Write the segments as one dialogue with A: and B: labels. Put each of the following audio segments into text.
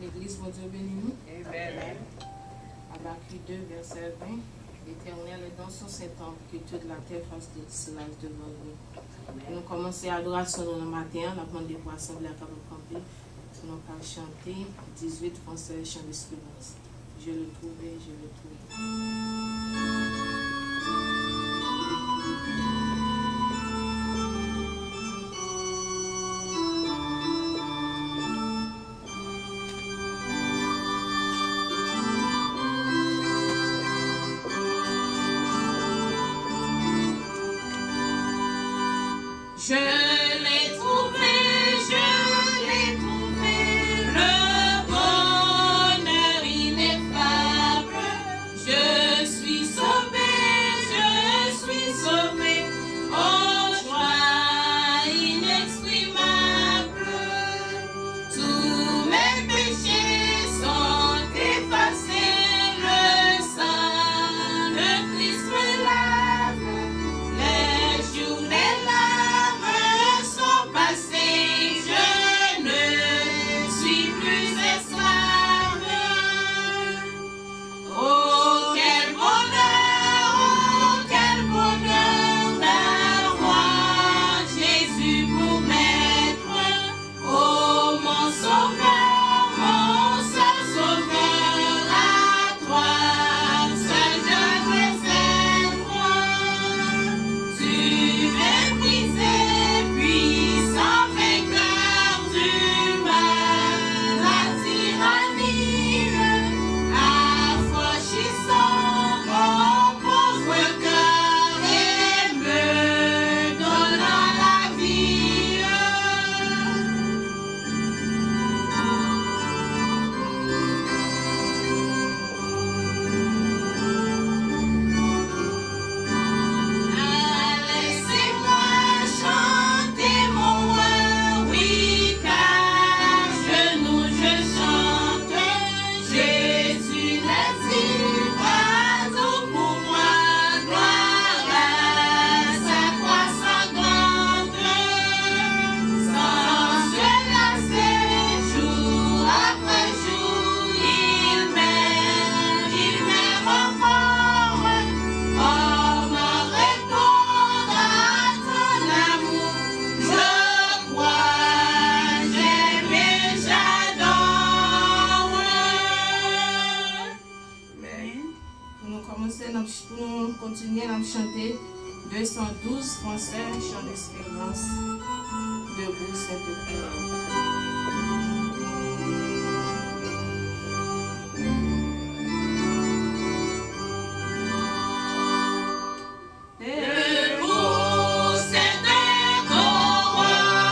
A: L'Église, mon Dieu, bénis-nous.
B: Amen.
A: Habakkuk 2, verset 20. L'Éternel est dans son Saint-Temple, que toute la terre fasse des silences devant lui. Nous commençons l'adoration le matin, la demande des voix assemblées à camper. Nous allons chanter 18 français chant d'espérance. Je le trouvais, je le trouve.
C: Je l'ai trouvé, le bonheur ineffable. Je suis sauvé, oh joie inexprimable. Tous mes péchés sont effacés, le sang de Christ me lave, les jours des larmes sont passés, je ne suis plus esclave. Oh quel bonheur d'avoir Jésus pour maître. Oh mon sauveur, mon seul sauveur, à toi seul je réserve. Tu veux briser, puissant vainqueur du mal, la tyrannie, affranchissant mon pauvre cœur et me donnant la vie. Laissez-moi chanter mon roi, oui, car genoux je chante. Jésus n'est pas tout pour moi, gloire à sa croix sanglante. Sans se lasser, jour après jour, il m'aime encore. Oh, me répondre à ton amour, je crois, j'aime et j'adore.
A: Pour nous commencer, pour nous continuer à chanter 212 français chant d'espérance. Debout, Saint-Pierre.
C: Debout, cette couronne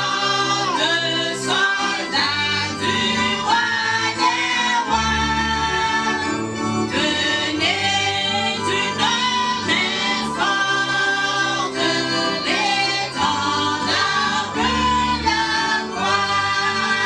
C: de soldats du roi des rois, tenez d'une main forte l'étendard de la croix.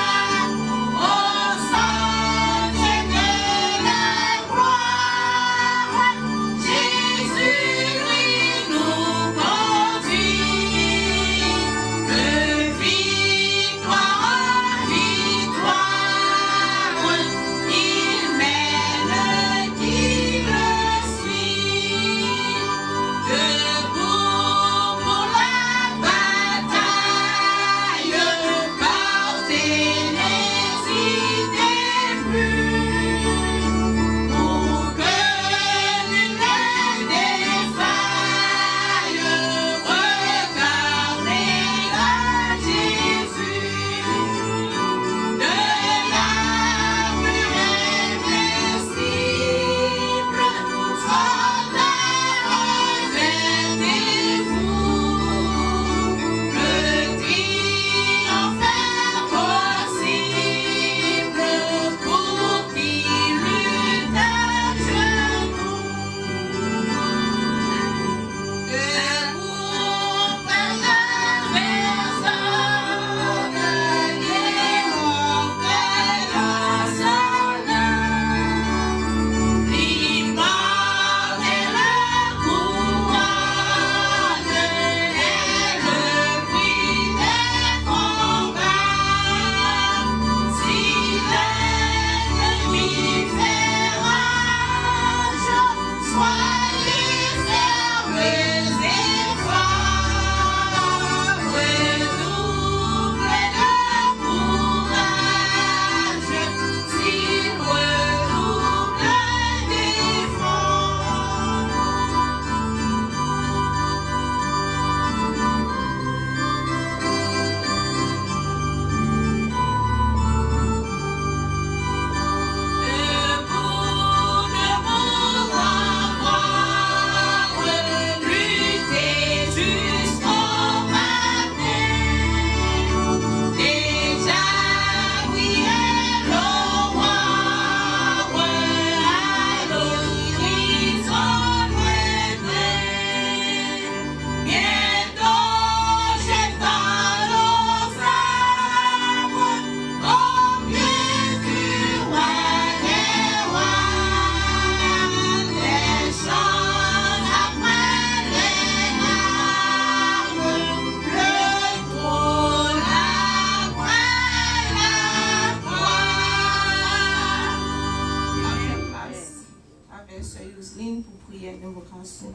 A: prière d'invocation.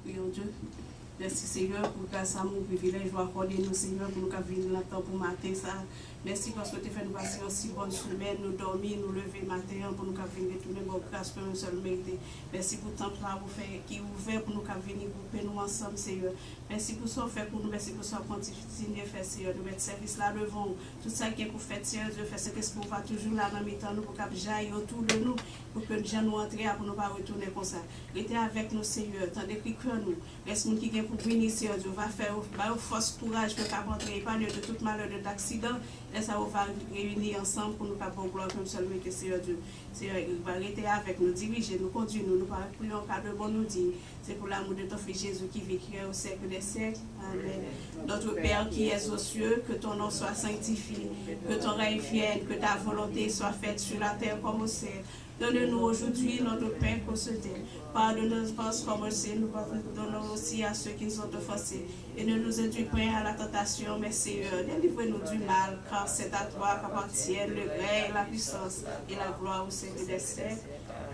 A: Prions Dieu. Merci Seigneur pour grâce à mon privilège, je vais accorder nous Seigneur pour nous venir longtemps pour matin ça. Merci parce que tu fais nous passer aussi bonne semaine, nous dormir, nous lever matin pour nous venir retourner bonne grâce pour nous seul mériter. Merci pour le temps qui est ouvert pour nous venir grouper nous ensemble Seigneur. Merci pour ça fait pour nous, merci pour ça continuer faire Seigneur, de mettre service là devant tout ça qui est pour faire Seigneur, de faire cet esprit va toujours là dans mi-temps nous pour qu'on jaille autour de nous, pour que nous nous entrer pour nous pas retourner comme ça. Restez avec nous Seigneur, tandis que nous, laisse-nous qui est pour venir Seigneur, Dieu va faire force, courage pour qu'on rentrer, épargner de tout malheur, d'accident. Et ça va réunir ensemble pour nous faire gloire comme seulement que Seigneur Dieu. Seigneur, il va rester avec nous, diriger, nous conduire, nous prions en cas de bon nous dire. C'est pour l'amour de ton Fils Jésus qui vit au siècle des siècles. Amen. Notre Père qui es aux cieux, que ton nom soit sanctifié, que ton règne vienne, que ta volonté soit faite sur la terre comme au ciel. Donne-nous aujourd'hui notre pain quotidien. Pardonne-nous nos offenses comme aussi nous pardonnons aussi à ceux qui nous ont offensés. Et ne nous induis point à la tentation, mais Seigneur, délivre-nous du mal, car c'est à toi qu'appartiennent le règne, la puissance et la gloire au siècle des siècles.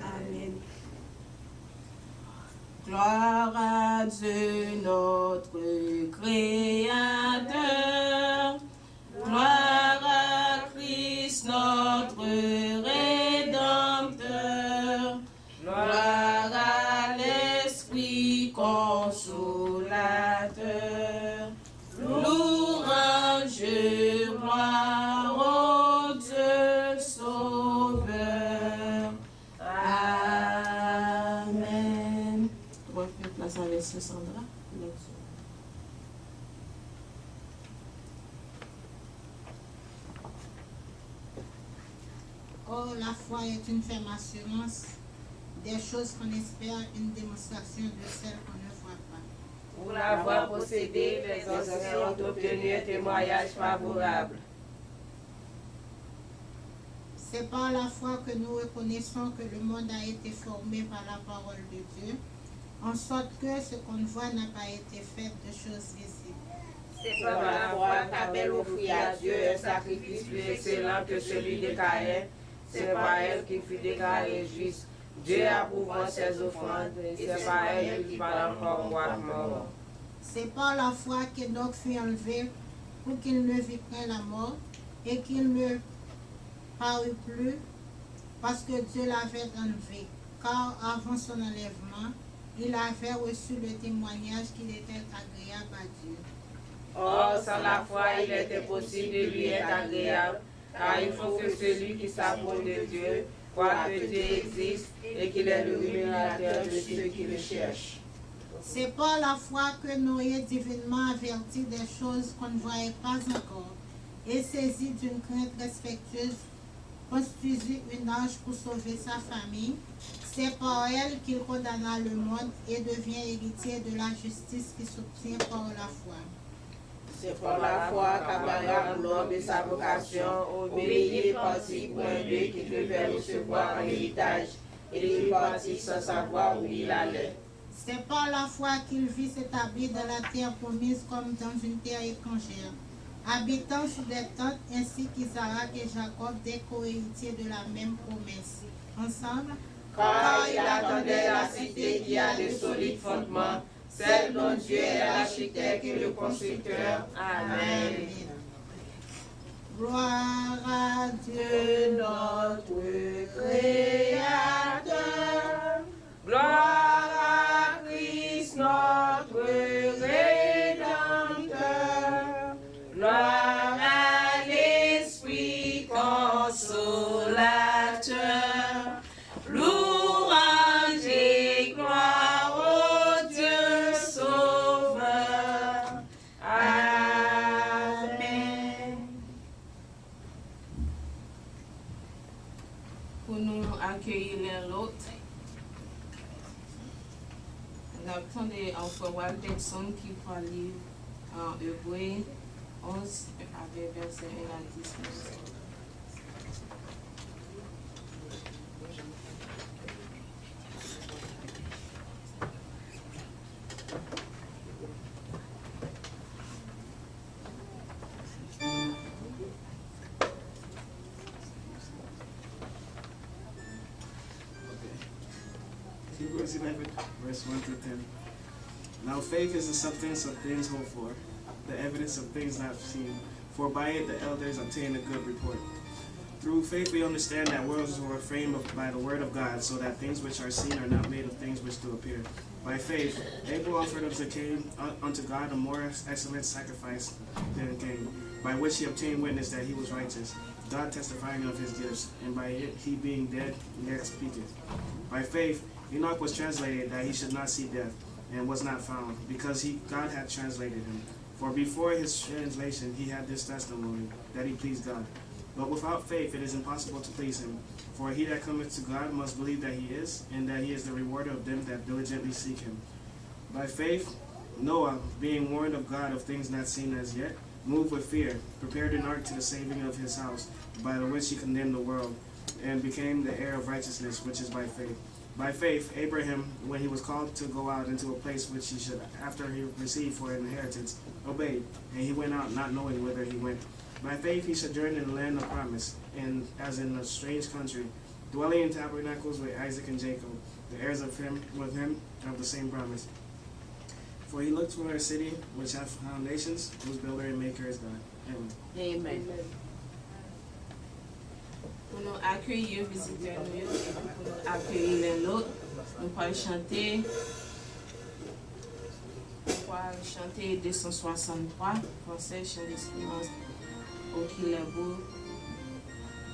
A: Amen. Gloire à Dieu notre Créateur. Gloire à Christ notre Rédempteur. Gloire à l'Esprit consolateur. Louange, gloire au Dieu sauveur. Amen. On va faire place avec ce Sandra.
B: Or, la foi est une ferme assurance des choses qu'on espère, une démonstration de celles qu'on ne voit pas.
D: Pour l'avoir possédé, les anciens ont obtenu un témoignage favorable.
B: C'est par la foi que nous reconnaissons que le monde a été formé par la parole de Dieu, en sorte que ce qu'on voit n'a pas été fait de choses visibles.
D: C'est par la foi qu'Abel offrit à Dieu un sacrifice plus excellent que celui de Caïn. C'est par elle qu'il fut déclaré juste. Dieu approuvant ses offrandes, et c'est par elle qu'il parle encore mort.
B: C'est par la foi qu'Enoch fut enlevé pour qu'il ne vit point la mort et qu'il ne parut plus parce que Dieu l'avait enlevé. Car avant son enlèvement, il avait reçu le témoignage qu'il était agréable à Dieu.
D: Or, sans la foi, il était possible de lui être agréable, car il faut que celui qui s'approche de Dieu croit que Dieu existe et qu'il est le rémunérateur de ceux qui le cherchent.
B: C'est par la foi que Noé, divinement averti des choses qu'on ne voyait pas encore, et saisi d'une crainte respectueuse, construisit une arche pour sauver sa famille. C'est par elle qu'il condamna le monde et devient héritier de la justice qui s'obtient par la foi.
D: C'est par la foi qu'Abraham, lors de sa vocation, obéit et partit pour un lieu qu'il devait recevoir en héritage, et il partit sans savoir où il allait.
B: C'est par la foi qu'il vit s'établir dans la terre promise comme dans une terre étrangère, habitant sous des tentes ainsi qu'Isaac et Jacob, des co-héritiers de la même promesse. Ensemble,
D: Car il attendait la cité qui a de solides fondements, celle dont Dieu est l'architecte et le constructeur. Amen.
B: Gloire à Dieu notre Créateur.
D: Gloire à Christ notre Rédempteur. Gloire à l'Esprit consolateur. Louange et gloire au Dieu sauveur. Amen.
A: Pour nous accueillir l'un l'autre, nous attendons encore Walterson qui va lire en Hébreu 11 avec verset 1 à 10.
E: Hebrews 11, verse 1 through 10. Now faith is the substance of things hoped for, the evidence of things not seen. For by it the elders obtained a good report. Through faith we understand that worlds were framed by the word of God, so that things which are seen are not made of things which do appear. By faith Abel offered unto God a more excellent sacrifice than Cain, by which he obtained witness that he was righteous, God testifying of his gifts, and by it he being dead yet speaketh. By faith Enoch was translated that he should not see death, and was not found, because God had translated him. For before his translation he had this testimony, that he pleased God. But without faith it is impossible to please him. For he that cometh to God must believe that he is, and that he is the rewarder of them that diligently seek him. By faith Noah, being warned of God of things not seen as yet, moved with fear, prepared an ark to the saving of his house, by the which he condemned the world, and became the heir of righteousness, which is by faith. By faith Abraham, when he was called to go out into a place which he should, after he received for an inheritance, obeyed, and he went out not knowing whither he went. By faith he sojourned in the land of promise, and as in a strange country, dwelling in tabernacles with Isaac and Jacob, the heirs of him with him of the same promise. For he looked for a city which hath foundations, whose builder and maker is God. Amen.
D: Amen.
A: Pour nous accueillir, visiteurs nous, et pour nous accueillir l'un l'autre, nous pourrons chanter. Nous pourrons chanter 263, français, chant d'espérance. Oh, qu'il est beau.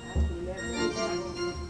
C: Esprit de Dieu, tu es éclairé.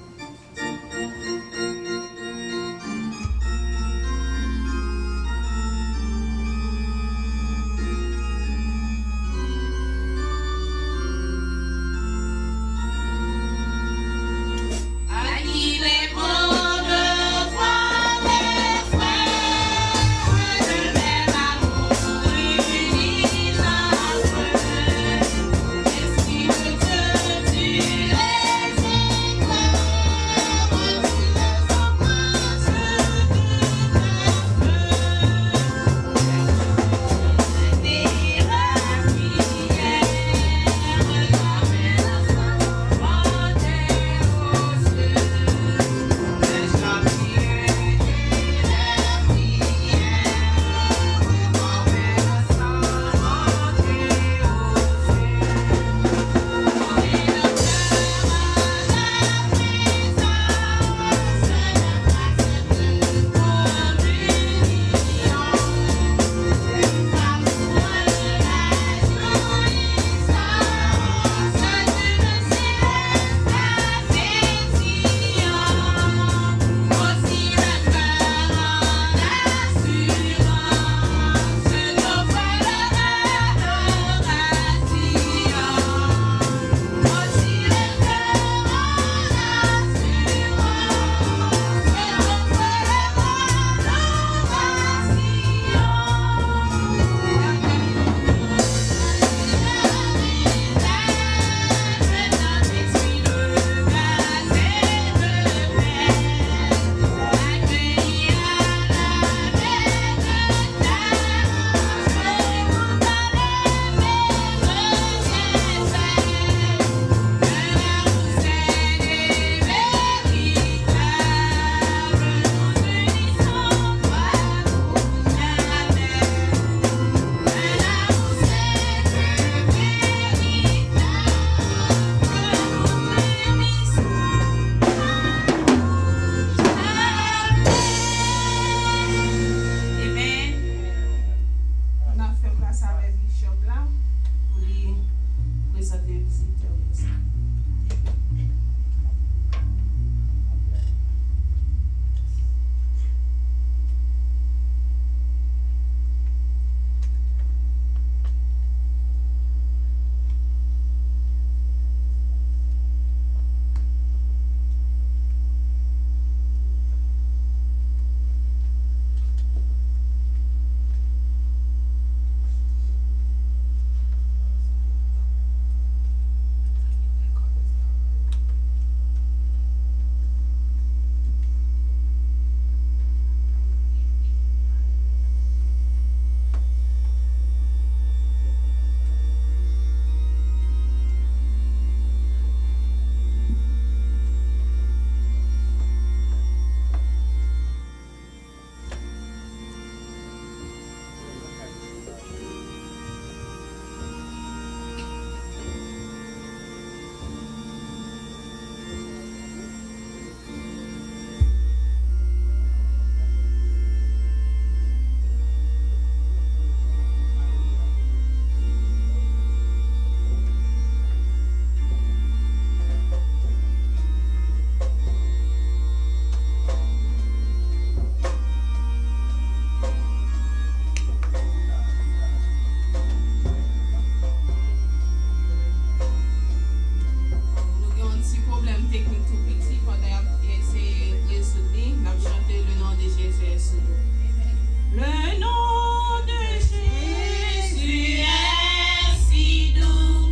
A: si doux.
C: Le nom de Jésus est si doux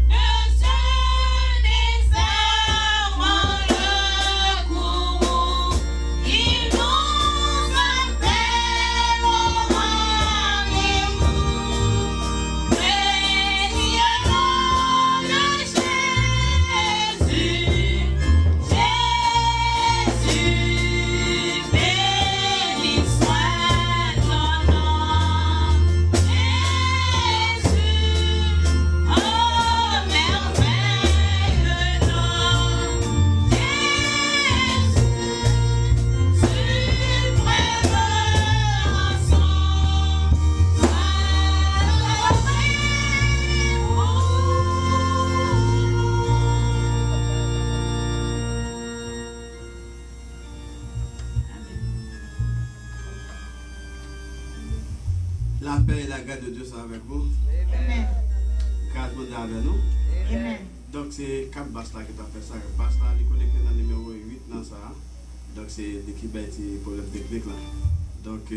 C: que seul des amants le courroux. Il nous appelle au rendez-vous. Béni le nom de Jésus, Jésus, béni soit ton nom. Jésus, oh merveilleux nom. Jésus, suprême rançon.
F: La paix et la grâce de Dieu sont avec vous.
B: Amen.
F: Grâce de Dieu avec nous.
B: Amen.
F: Donc c'est Cap Basta qui t'a fait ça. Basta il est connecté dans le numéro 8 dans ça. Donc c'est l'équipe qui pour le technique là. Donc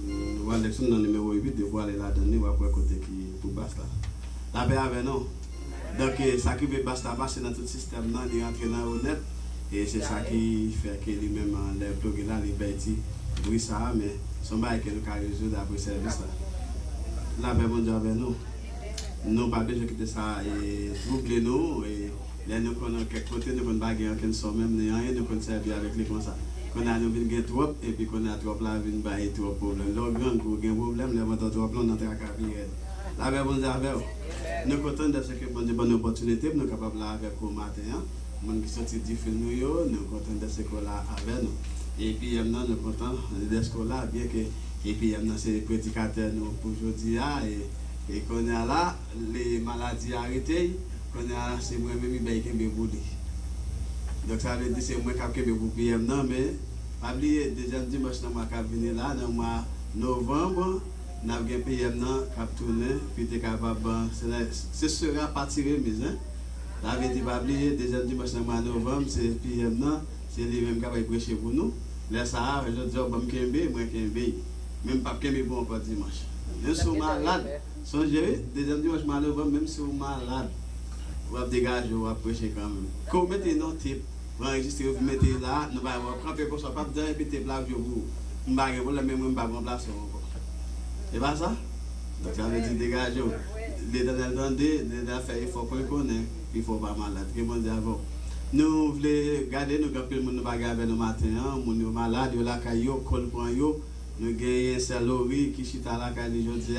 F: nous allons dans le numéro 8 de voir les là-dedans ou après côté qui pour Basta. La paix avec nous. Donc ça qui veut Basta passer dans tout le système là, il rentre dans honnête et c'est ça qui fait que lui-même les blogueurs là les bêtis oui ça mais son bail que nous avons résoudre après service là. La paix bon Dieu avec nous. Nous pas besoin de quitter ça et troubler nous et là nous connaissons quelque côté nous connaissons pas gagner somme même rien nous connaissons servir avec les comme ça qu'on a nous vinn trop et puis qu'on a trop là vinn bailler trop problème le grand gros gain problème les montants trop plan dans ta carrière la paix bon Dieu avec nous content de ce que bon Dieu bonne opportunité pour nous capable là avec au matin monde qui sorti du film nous content de ce qu'on là avec nous et puis nous content de ce qu'on là bien que et puis c'est prédicateur nous pour aujourd'hui et qu'on a là les maladies arrêtées qu'on a c'est moi même qui me bouli donc ça veut dire c'est moi qui me bouli non mais pas oublier deuxième dimanche dans ma venir là dans mois novembre n'a bien PM non cap tourner puis t'es capable ce sera partie remise hein ça veut dire pas oublier deuxième dimanche dans mois novembre c'est PM non c'est lui même qui va prêcher pour nous là ça je dis bon kembe moi kembe même pas kembe bon pas dimanche je suis malade. Songez, deuxième dimanche malheureux, même si vous êtes malade, vous avez dégagé, vous avez prêché quand même. Quand vous mettez nos types, vous enregistrez, vous mettez là, nous allons prendre pour ça, pas besoin de répéter la vie vous. Nous allons vous même nous allons remplacer encore. C'est pas ça? Donc ça veut dire dégager. L'Éternel demandé, l'Éternel fait effort pour le connaître, il faut pas malade. Que bon Dieu avant. Nous voulons garder nous quand nous bagarre avec nos matins, nous malades, nous la caillou, col point yo, nous gagnons salori qui chita la caille aujourd'hui.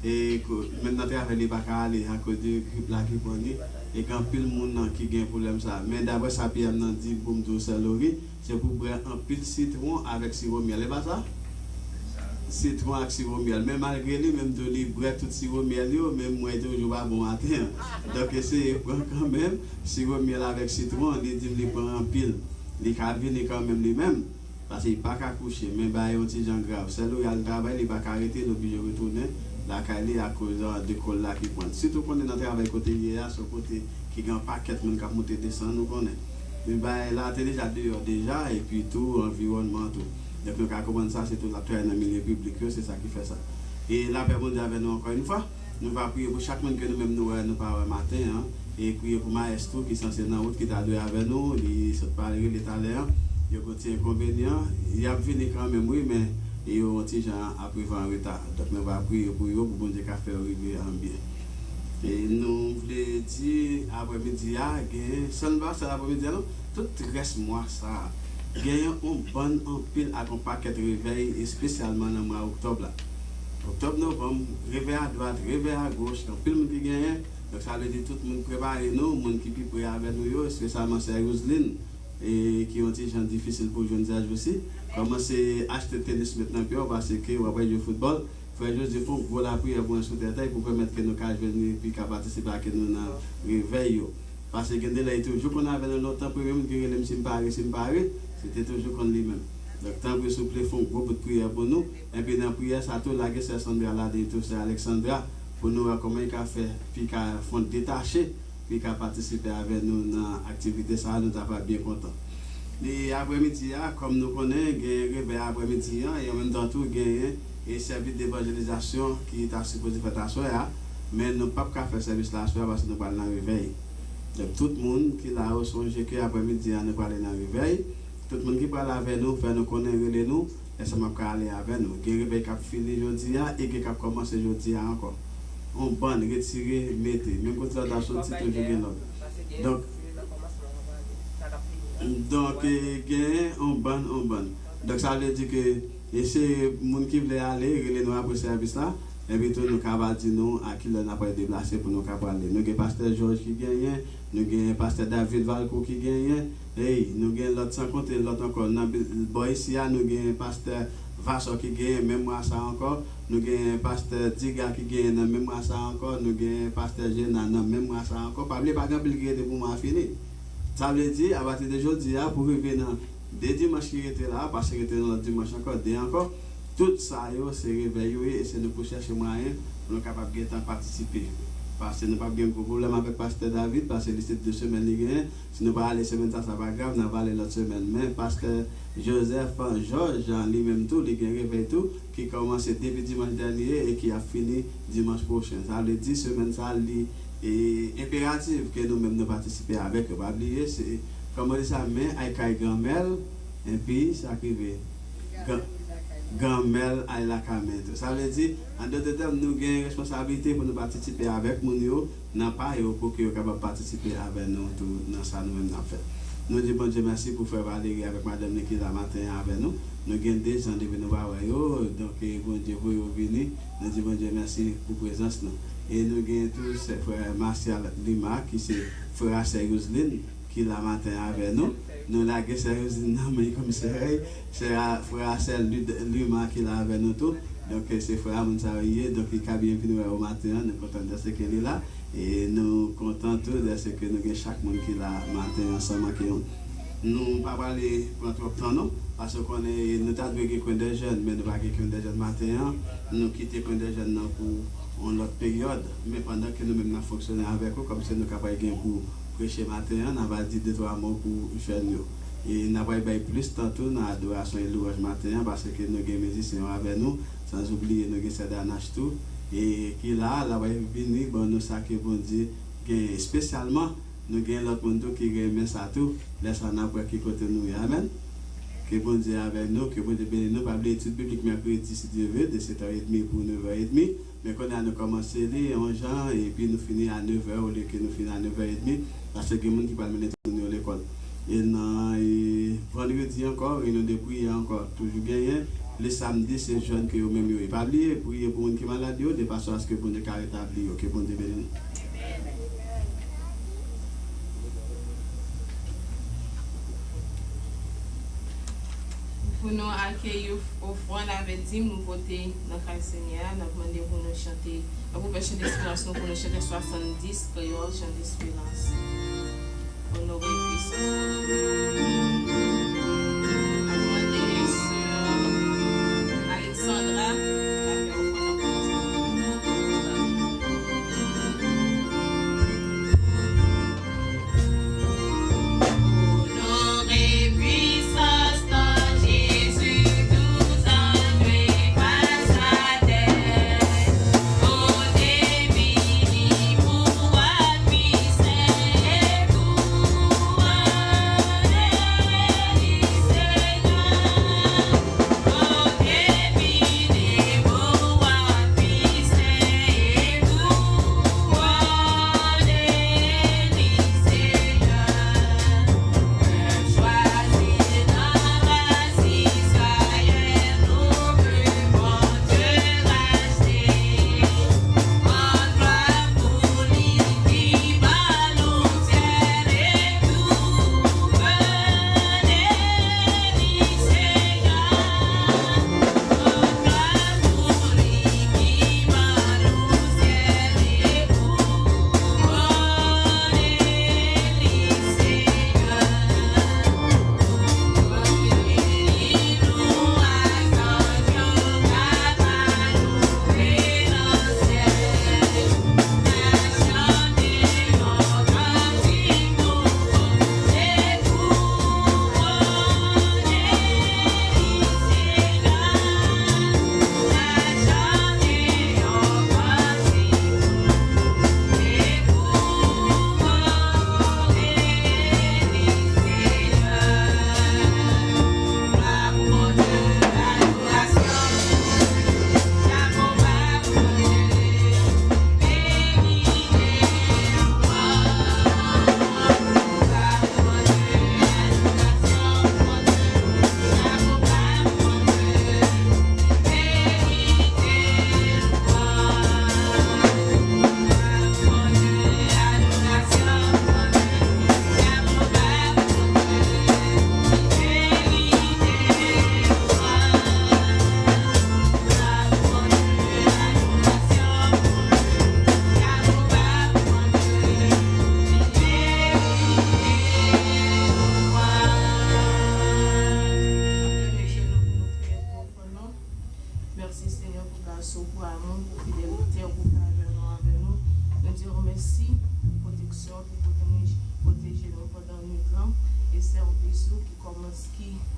F: Et maintenant travailler pas aller à cause de grippe là qui prenait et quand pile monde qui gagne problème ça mais d'abord ça PM nan dit pour me salori c'est pour boire un pile citron avec sirop miel et pas ça citron avec sirop miel mais malgré lui même de lui boire tout sirop miel yo même moi toujours pas bon matin donc c'est quand même sirop miel avec citron il dit il prend un pile il ca venir quand même lui-même parce qu'il pas qu'à coucher mais bah un petit gens grave c'est là il a le travail il pas arrêter l'obligé retourner la Cali à cause de col là qui pointe. Surtout qu'on est dans le travail côté hier, sur côté qui a un paquet de monde qui a monté descendre, nous connaissons. Mais ben là, c'est déjà dehors déjà, et puis tout, environnement, tout. Donc nous avons commencé ça, c'est tout la travail dans le milieu public, c'est ça qui fait ça. Et la paix bon Dieu avec nous encore une fois. Nous allons prier pour chaque monde que nous-mêmes nous parlons matin, hein, et prier pour Maestro qui est censé dans la route qui est avec nous, il se parle de l'Italien, il y a un inconvénient, il a venu quand même, oui, mais et ils ont des gens à prévoir en retard. Donc nous allons prier pour eux pour bon Dieu faire arriver en bien. Et nous voulons dire après-midi, seulement c'est l'après-midi, tout reste moi ça. Gagne un bon pile avec un paquet de réveil, et spécialement dans le mois d'octobre. Octobre, novembre, réveil à droite, réveil à gauche, quand pile qui gagne. Donc ça veut dire tout le monde prépare nous, le monde qui peut prier avec nous, spécialement c'est Roselyne. Et qui ont des gens difficiles pour jeunes âges aussi. Commencer à acheter tennis maintenant parce que on va jouer au football. Il faut juste faire pour la prière pour un soutien pour permettre que nous puissions venir et participer à nous réveil. Parce que toujours qu'on avait longtemps pour même que les c'était toujours qu'on lui-même. Donc tant que souple font beaucoup de prières pour nous. Et puis dans la prière, ça tout la c'est Sandra là, c'est Alexandra pour nous comment il a fait puis qu'à détacher. Qui a participé avec nous dans l'activité, ça nous a pas bien content. Les après-midi, comme nous connaissons, il y a un réveil après-midi et en même temps, tout, il y a un service d'évangélisation qui est supposé faire à soir, mais nous ne pouvons pas faire service là soir parce que nous parlons dans le réveil. Donc, tout le monde qui a songé que après-midi, nous parlons dans le réveil, tout le monde qui parle avec nous, fait nous connaître nous, et ça m'a aller avec nous. Il y a un réveil qui a fini aujourd'hui et qui a commencé aujourd'hui encore. On bonne, retirer, mettez, même quand ça a sorti, toujours une autre. Donc, il y a un bon. Donc, ça veut dire que et c'est les gens qui veulent aller, les nous après service là, et puis tout nous avons dit nous à qui l'on n'a pas déplacé pour nous aller. Nous avons le pasteur Georges qui gagne, nous avons le pasteur David Valco qui gagne, et nous avons l'autre sans compter l'autre encore. Bon, ici, nous avons le pasteur Vasso qui gagne, même moi ça encore. Nous avons le pasteur Diga qui gagne, même moi ça encore. Nous avons le pasteur Géna, même moi ça encore. Pas oublier, pas oublier pour moi finir. Ça veut dire, à partir d'aujourd'hui, pour revenir des dimanches qui étaient là, parce que c'était dans le dimanche encore, tout ça, c'est réveillé et c'est nous pour chercher moyen pour nous capables de participer. Parce que nous n'avons pas de problème avec Pasteur David, parce que c'est 2 semaines, si nous ne pas aller semaine, ça ne va pas grave, nous allons aller l'autre semaine. Mais Pasteur Joseph, Georges, lui-même tout, il réveille tout, qui commence depuis dimanche dernier et qui a fini dimanche prochain. Ça veut dire, semaine, ça et impératif que nous-mêmes nous participions avec. Pas oublier, c'est comme on dit ça, mais avec grand-mère, et puis ça arrive. Grand-mère à la caméra. Ça veut dire, en d'autres termes, nous avons une responsabilité pour nous participer avec nous, n'a pas pour que nous puissions participer avec nous dans ça nous-mêmes nous fait. Nous disons bon Dieu merci pour faire Valérie avec Madame Nikita matin avec nous. Nous avons des gens qui nous voir, donc bon Dieu vous venir. Nous disons bon Dieu merci pour la présence. Et nous avons tous frère Martial Lima qui c'est frère Sérieusline qui la matin avec nous. Nous avons Sérieusline mais comme c'est frère Marcel Lima qui l'a avec nous tout. Donc c'est frère Mounsaouye, donc il a bien venu au matin, nous sommes contents de ce qu'il est là. Et nous sommes contents de ce que nous avons chaque monde qui l'a matin ensemble. Nous ne pouvons pas parler pour trop de temps, non? Parce que nous avons des jeunes, mais nous n'avons pas des jeunes matin. Nous quittons des jeunes pour une autre période. Mais pendant que nous-mêmes avons fonctionné avec eux, comme si nous avons pour prêcher matin, nous avons dit 2-3 mots pour jeunes. Et nous avons plus tantôt dans l'adoration et louange matin parce que nous avons des musiciens avec nous, sans oublier nous avons Cédanache tout. Et qui là, va venir, bon, nous savons bon Dieu, spécialement, nous avons l'autre monde qui remet ça tout, laissez-nous après qui côté nous. Amen. Que bon Dieu avec nous, que bon Dieu bénisse nous, pas oublier l'étude biblique mercredi si Dieu veut, de 7h30 pour 9h30. Mais quand on a commencé en Jean et puis nous finissons à 9h au lieu que nous finissons à 9h30, parce que les gens qui parlent de l'école. Et vendredi encore, et nous depuis encore, toujours gagné. Le samedi, c'est jeune que vous-même n'avez pas oublié, prier pour une qui est malade, de façon à ce que vous ne rétablir, que bon Dieu bénisse.
A: Pour nous accueillir au front, avec 10 nous voter dans le Seigneur, nous demandons pour nous chanter, pour nous chanter d'espérance, pour nous chanter 70 créoles, chant d'espérance. Honorer puissance. Alexandra,
C: Pour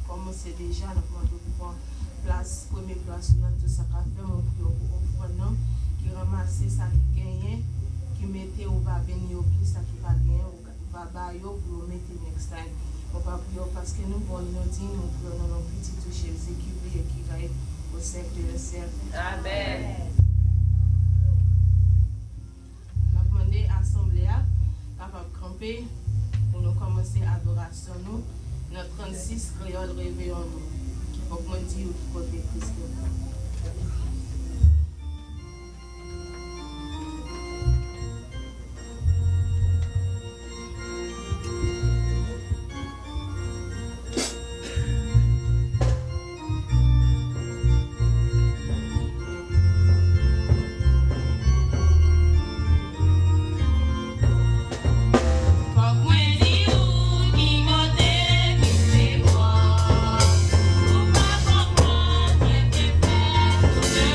A: commencé déjà, nous demandons pour place, première place, dans tout ça qu'a fait, mon prière pour offrande, qui ramasse ça qui gagne, qui mettait au bas béni au plus, ça qui va gagner, au bas pour mettre next time. On va prier parce que nous, bon, nous disons, nous prions dans nos petits touches, qui brille et qui va au siècle de siècle.
D: Amen.
A: Nous avons demandé à l'Assemblée capable de camper pour nous commencer l'adoration. Nous, notre 36 créole réveillons nous. Donc, moi, je dis au côté Christ.
C: Comprendre tes faits.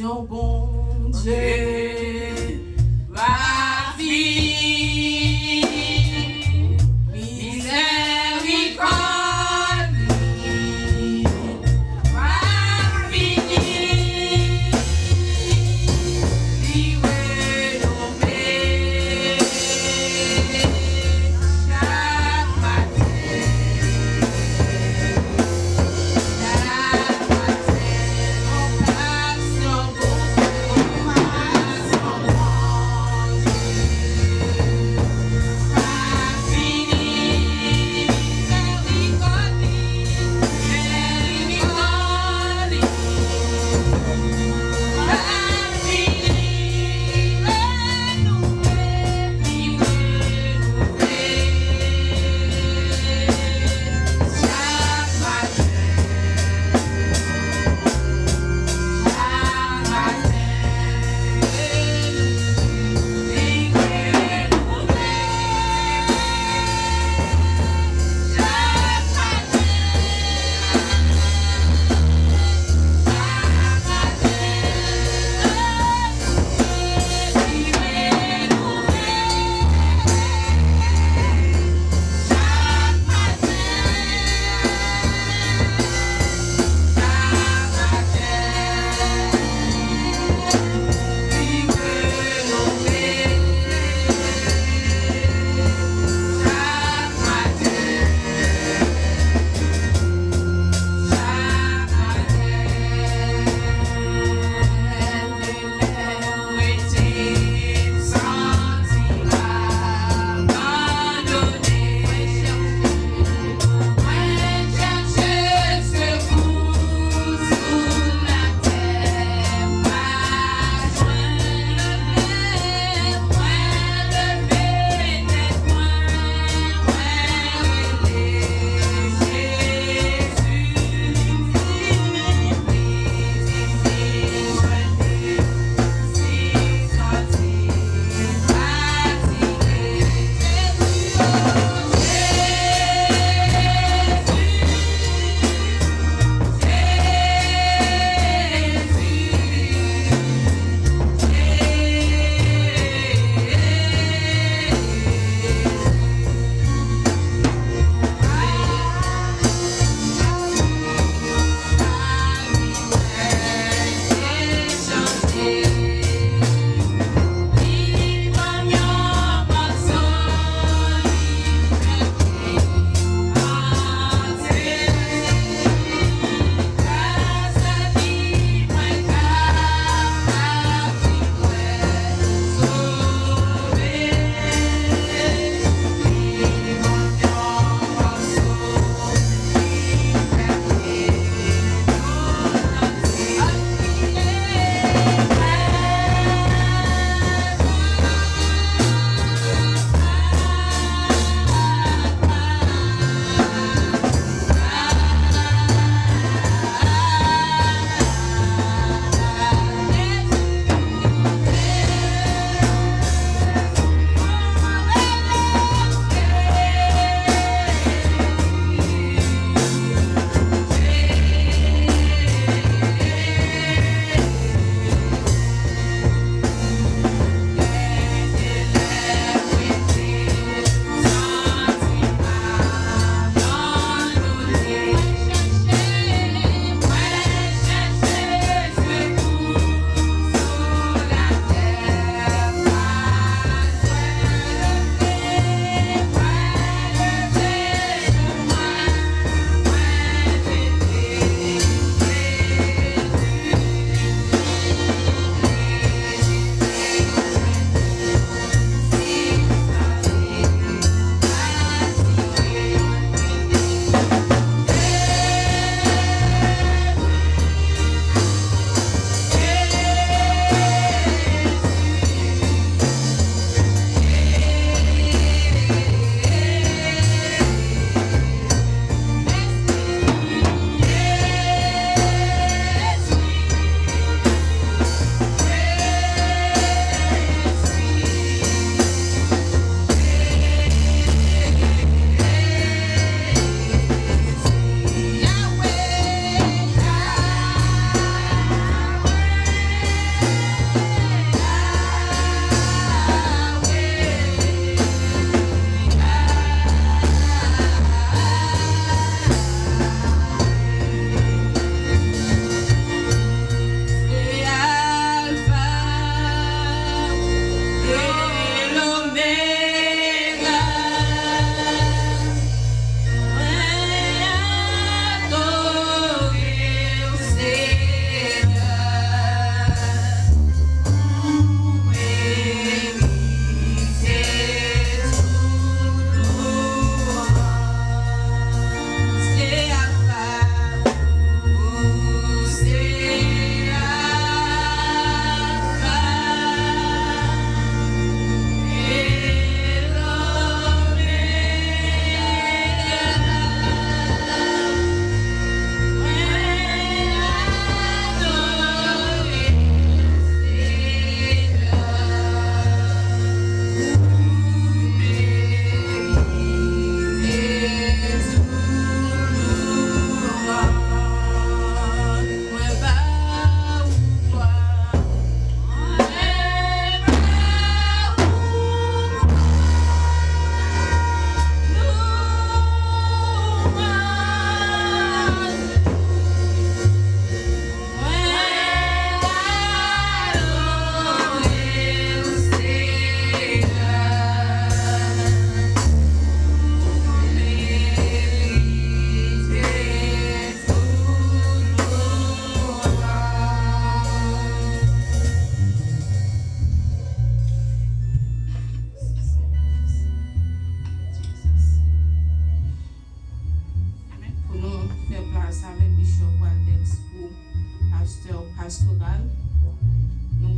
C: compassion, bon Dieu, va finir. Miséricorde, va finir. Livrez nos péchés chaque matin. Chaque matin, compassion, bon Dieu,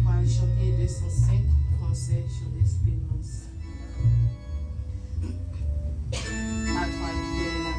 A: On va chanter 205 français sur l'espérance. À toi, tu es là.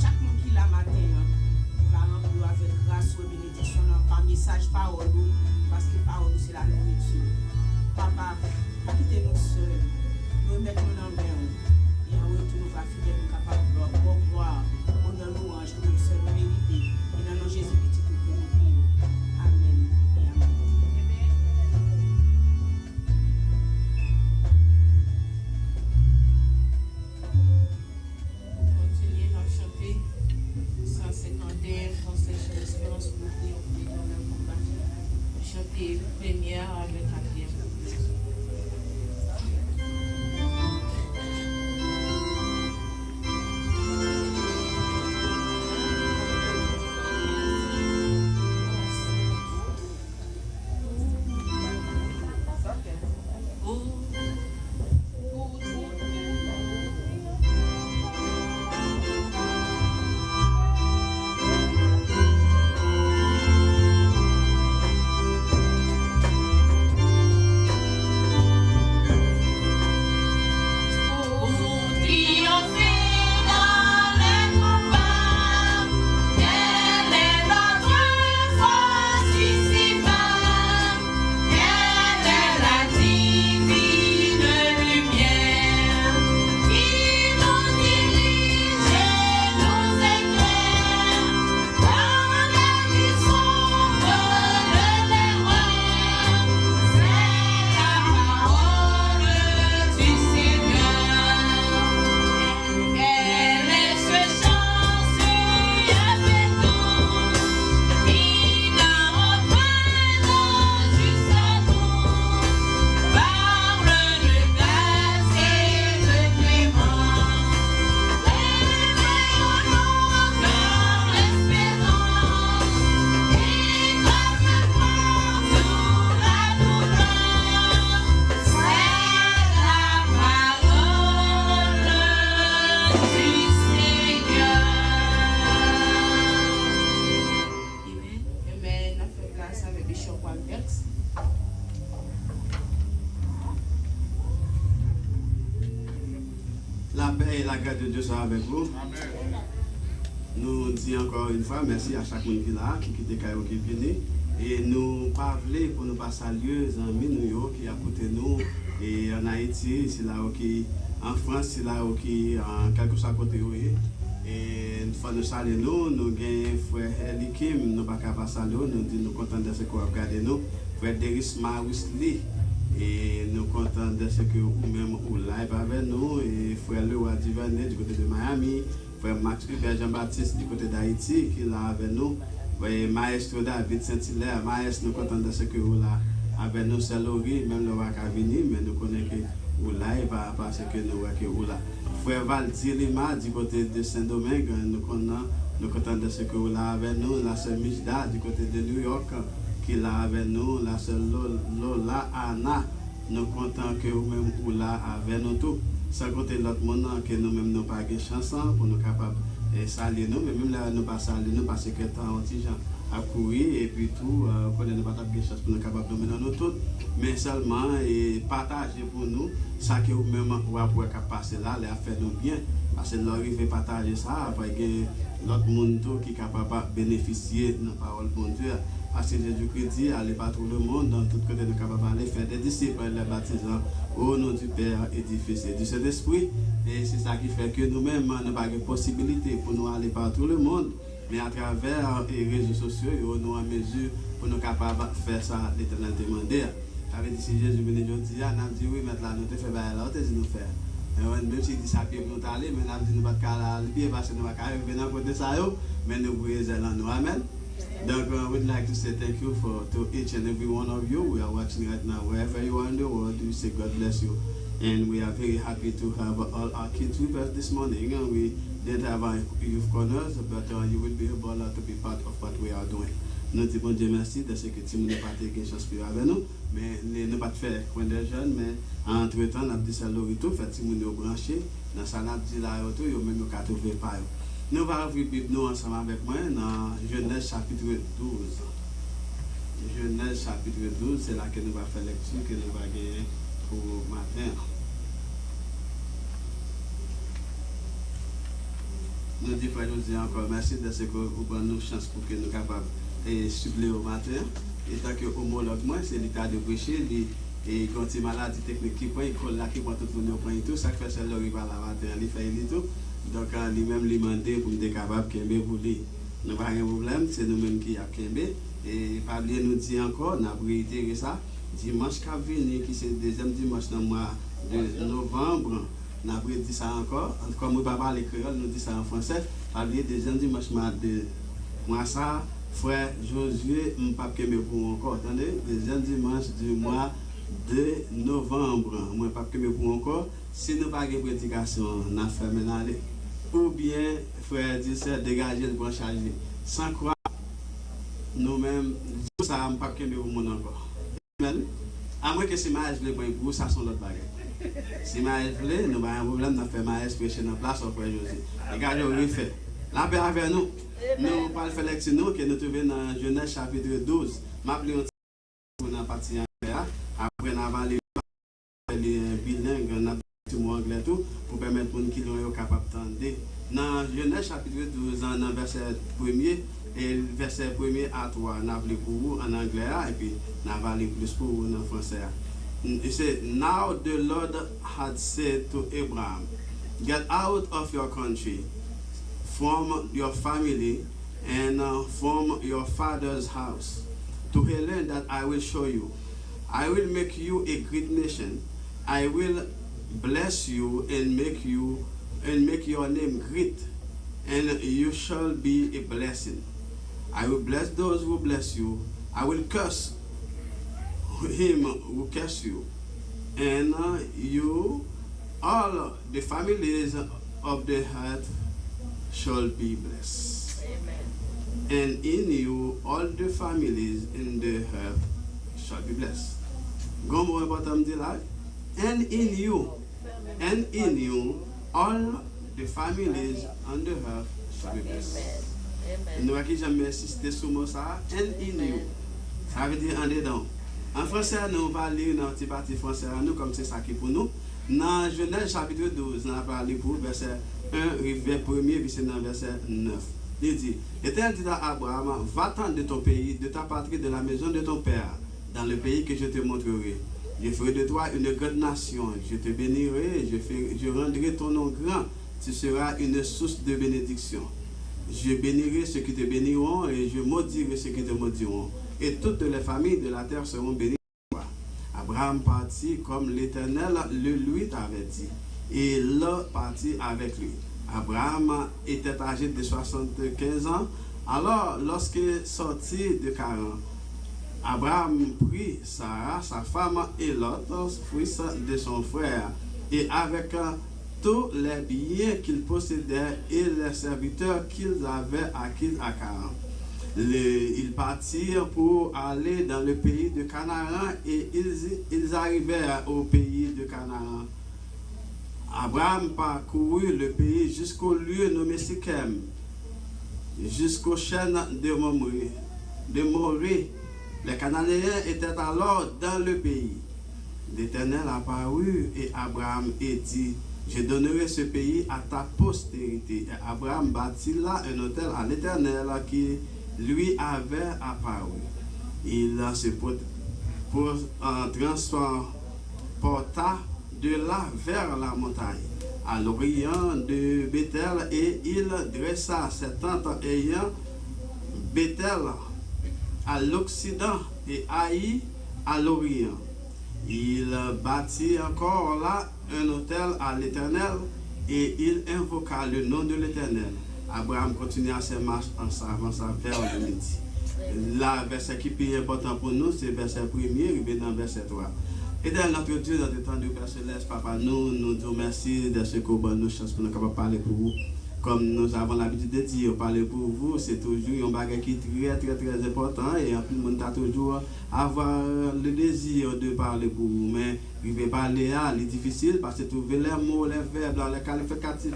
B: Chaque monde qui l'a matin, va remplir avec grâce et bénédiction dans la famille.
G: message parole, parce que parole c'est la nourriture. Papa, pas quitter nous seuls, nous mettre nous dans le bain, et en retour nous va fidèles, nous capables de gloire, honneur, louange, nous seul mérité, et dans nos Jésus petit tout pour nous prions. Amen et amen.
A: Continuez à chanter 151 Français sur l'espérance pour prier dans le combat. Chanter première avec quatrième.
F: La paix et la grâce de Dieu sont avec vous. Nous disons encore une fois merci à chaque monde qui est là, qui était qui est venu. Et nous parlons pour nous pas saluer les amis nous qui à côté de nous. Et en Haïti, c'est là qui en France, c'est là qui en quelque soit côté. Et une fois nous saluons nous avons frère Elikim, nous pas capable saluer, nous disons nous contents de ce qu'on a regardé nous. Frère Deris Marisli. Et nous sommes contents de ce que vous-même vous live avec nous. Et frère Leroy Divané du côté de Miami, frère Max Hubert Jean-Baptiste du côté d'Haïti qui est là avec nous. Et maestro David Saint-Hilaire, maestro, nous sommes contents de ce que vous là avec nous. C'est Laurie, même le roi qui a venu, mais nous connaissons que vous live parce que nous voyons que vous là. Frère Valdi Lima du côté de Saint-Domingue, nous sommes contents de ce que vous là avec nous. La sœur Mijda du côté de New York qui est là avec nous, la sœur Lola Anna, nous contents que vous-même vous là avec nous tout. Sans compter l'autre monde que nous-mêmes nous pas de chanson pour nous capables de saluer nous, mais même là nous pas saluer nous parce que tant petit gens à courir et puis tout, qu'on nous pas de chance pour nous capables de mener nous tout, mais seulement et partager pour nous ça que vous-même vous pouvez passer là, les faire nous bien, parce que l'arrivée partager ça, après l'autre monde qui est capable de bénéficier de la parole de Dieu. Parce que Jésus-Christ dit, allez par tout le monde, dans tout côté, nous capables d'aller faire des disciples, les baptisants au nom du Père et du Fils et du Saint-Esprit. Et c'est ça qui fait que nous-mêmes, nous n'avons pas de possibilité pour nous aller par tout le monde, mais à travers les réseaux sociaux, nous en mesure pour nous capables de faire ça, l'Éternel demandé. Avec dit, si Jésus venait aujourd'hui, nous avons dit, oui, maintenant, nous te faisons là, nous te nous faire. Même si dit ça peut nous aller, mais nous avons dit, nous ne pouvons pas aller, parce que nous ne pouvons pas arriver dans le côté de ça, mais nous voulons nous. Amen. Donc, I would like to say thank you to each and every one of you. We are watching right now, wherever you are in the world. We say God bless you. And we are very happy to have all our kids with us this morning. And we didn't have our youth corners, but you will be able to be part of what we are doing. Nous disons Dieu merci de ce que tu n'as pas été chance pour avec nous, mais nous n'avons pas fait coin des jeunes, mais entre-temps, nous avons dit ça l'orito, fait que nous avons branché, dans ça nous avons dit là, nous avons même trouvé pas. Nous allons ouvrir la Bible nous ensemble avec moi dans Genèse chapitre 12. Genèse chapitre 12, c'est là que nous allons faire lecture, que nous allons gagner pour matin. Nous disons frère José encore merci de ce que vous donnez nous chance pour que nous soyons capables et supplé au matin. Et tant que homologue moi, c'est l'état de prêcher, et quand il maladie technique qui prend, il colle là, qui prend tout le monde prend et tout, ça fait celle-là, il va la matin, il fait et tout. Donc, lui-même, lui demandé pour être capable de pour lui. Nous n'avons pas de problème, c'est nous-mêmes qui avons Kembe. Et Pablo nous dit encore, nous avons réitéré ça, dimanche qui vient, qui c'est le deuxième dimanche dans le mois de novembre, nous avons dit ça encore. Comme nous ne parlons pas les créoles, nous disons ça en français. Pablo, deuxième dimanche de mois ça, frère Josué, je ne pas Kembe pour encore. Attendez, deuxième dimanche du mois de novembre, je ne pas Kembe pour encore. Si nous n'avons pas de prédication, nous avons fait maintenant. Ou bien, frère dit ça, dégager le bon chargé. Sans croire, nous-mêmes, ça ne pas qu'un de vous encore. À moins que si maïs voulait pour vous, ça sont l'autre bagage. Si maïs voulait, nous avons un problème, nous faisons maïs prêcher dans la place au frère José. Regardez, on le fait. La paix avec nous. Nous parlons de l'élection que nous trouvons dans Genèse chapitre 12. M'appelez pour la partie anglaise. Après, nous avons les bilingues, nous avons tout le anglais tout, pour permettre aux gens qui sont capables d'entendre. Dans Genèse chapitre 12, dans verset 1er, et verset 1er à 3, nous avons pour vous en anglais, et puis nous avons plus pour vous en français. It says, now the Lord had said to Abraham, get out of your country, from your family, and from your father's house, to a land that I will show you. I will make you a great nation. I will bless you and make your name great, and you shall be a blessing. I will bless those who bless you. I will curse him who curse you, and you, all the families of the earth shall be blessed.
D: Amen.
F: And in you, all the families in the earth shall be blessed. Go more bottom the life. And in you, all the families on the earth shall be blessed.
D: Amen.
F: Nous qui jamais insisté sur mot ça, and in you. Ça veut dire en dedans. En français, nous allons lire dans petit partie français à nous, comme c'est ça qui est pour nous. Dans Genèse chapitre 12, nous allons parler pour verset 1, verset 1er, verset 9. Il dit, l'Éternel dit à Abraham, va-t'en de ton pays, de ta patrie, de la maison de ton père, dans le pays que je te montrerai. Je ferai de toi une grande nation, je te bénirai, je rendrai ton nom grand, tu seras une source de bénédiction. Je bénirai ceux qui te béniront et je maudirai ceux qui te maudiront. Et toutes les familles de la terre seront bénies. Abraham partit comme l'Éternel le lui avait dit. Et Lot partit avec lui. Abraham était âgé de 75 ans. Alors, lorsqu'il sortit de Charan, Abraham prit Sarah, sa femme, et Lot, fils de son frère, et avec tous les biens qu'ils possédaient et les serviteurs qu'ils avaient acquis à Charan. Ils partirent pour aller dans le pays de Canaan et ils arrivèrent au pays de Canaan. Abraham parcourut le pays jusqu'au lieu nommé Sichem, jusqu'aux chaînes de Morée. Les Cananéens étaient alors dans le pays. L'Éternel apparut et Abraham et dit, je donnerai ce pays à ta postérité. Et Abraham bâtit là un autel à l'Éternel qui lui avait apparu. Il se transporta de là vers la montagne, à l'orient de Bethel, et il dressa ses tentes ayant Bethel à l'occident et Haï à l'orient. Il bâtit encore là un autel à l'Éternel et il invoqua le nom de l'Éternel. Abraham continua ses marches en s'avançant vers le midi. Là, verset qui est plus important pour nous, c'est verset 1er et dans verset 3. Et dans notre Dieu, dans le temps de Père Céleste, Papa, nous disons merci de ce que vous nous chance pour nous capables parler pour vous. Comme nous avons l'habitude de dire, parler pour vous, c'est toujours un bagage qui est très important et en plus, on a toujours avoir le désir de parler pour vous. Mais Il veut parler, c'est difficile parce que trouver les mots, les verbes, les qualificatifs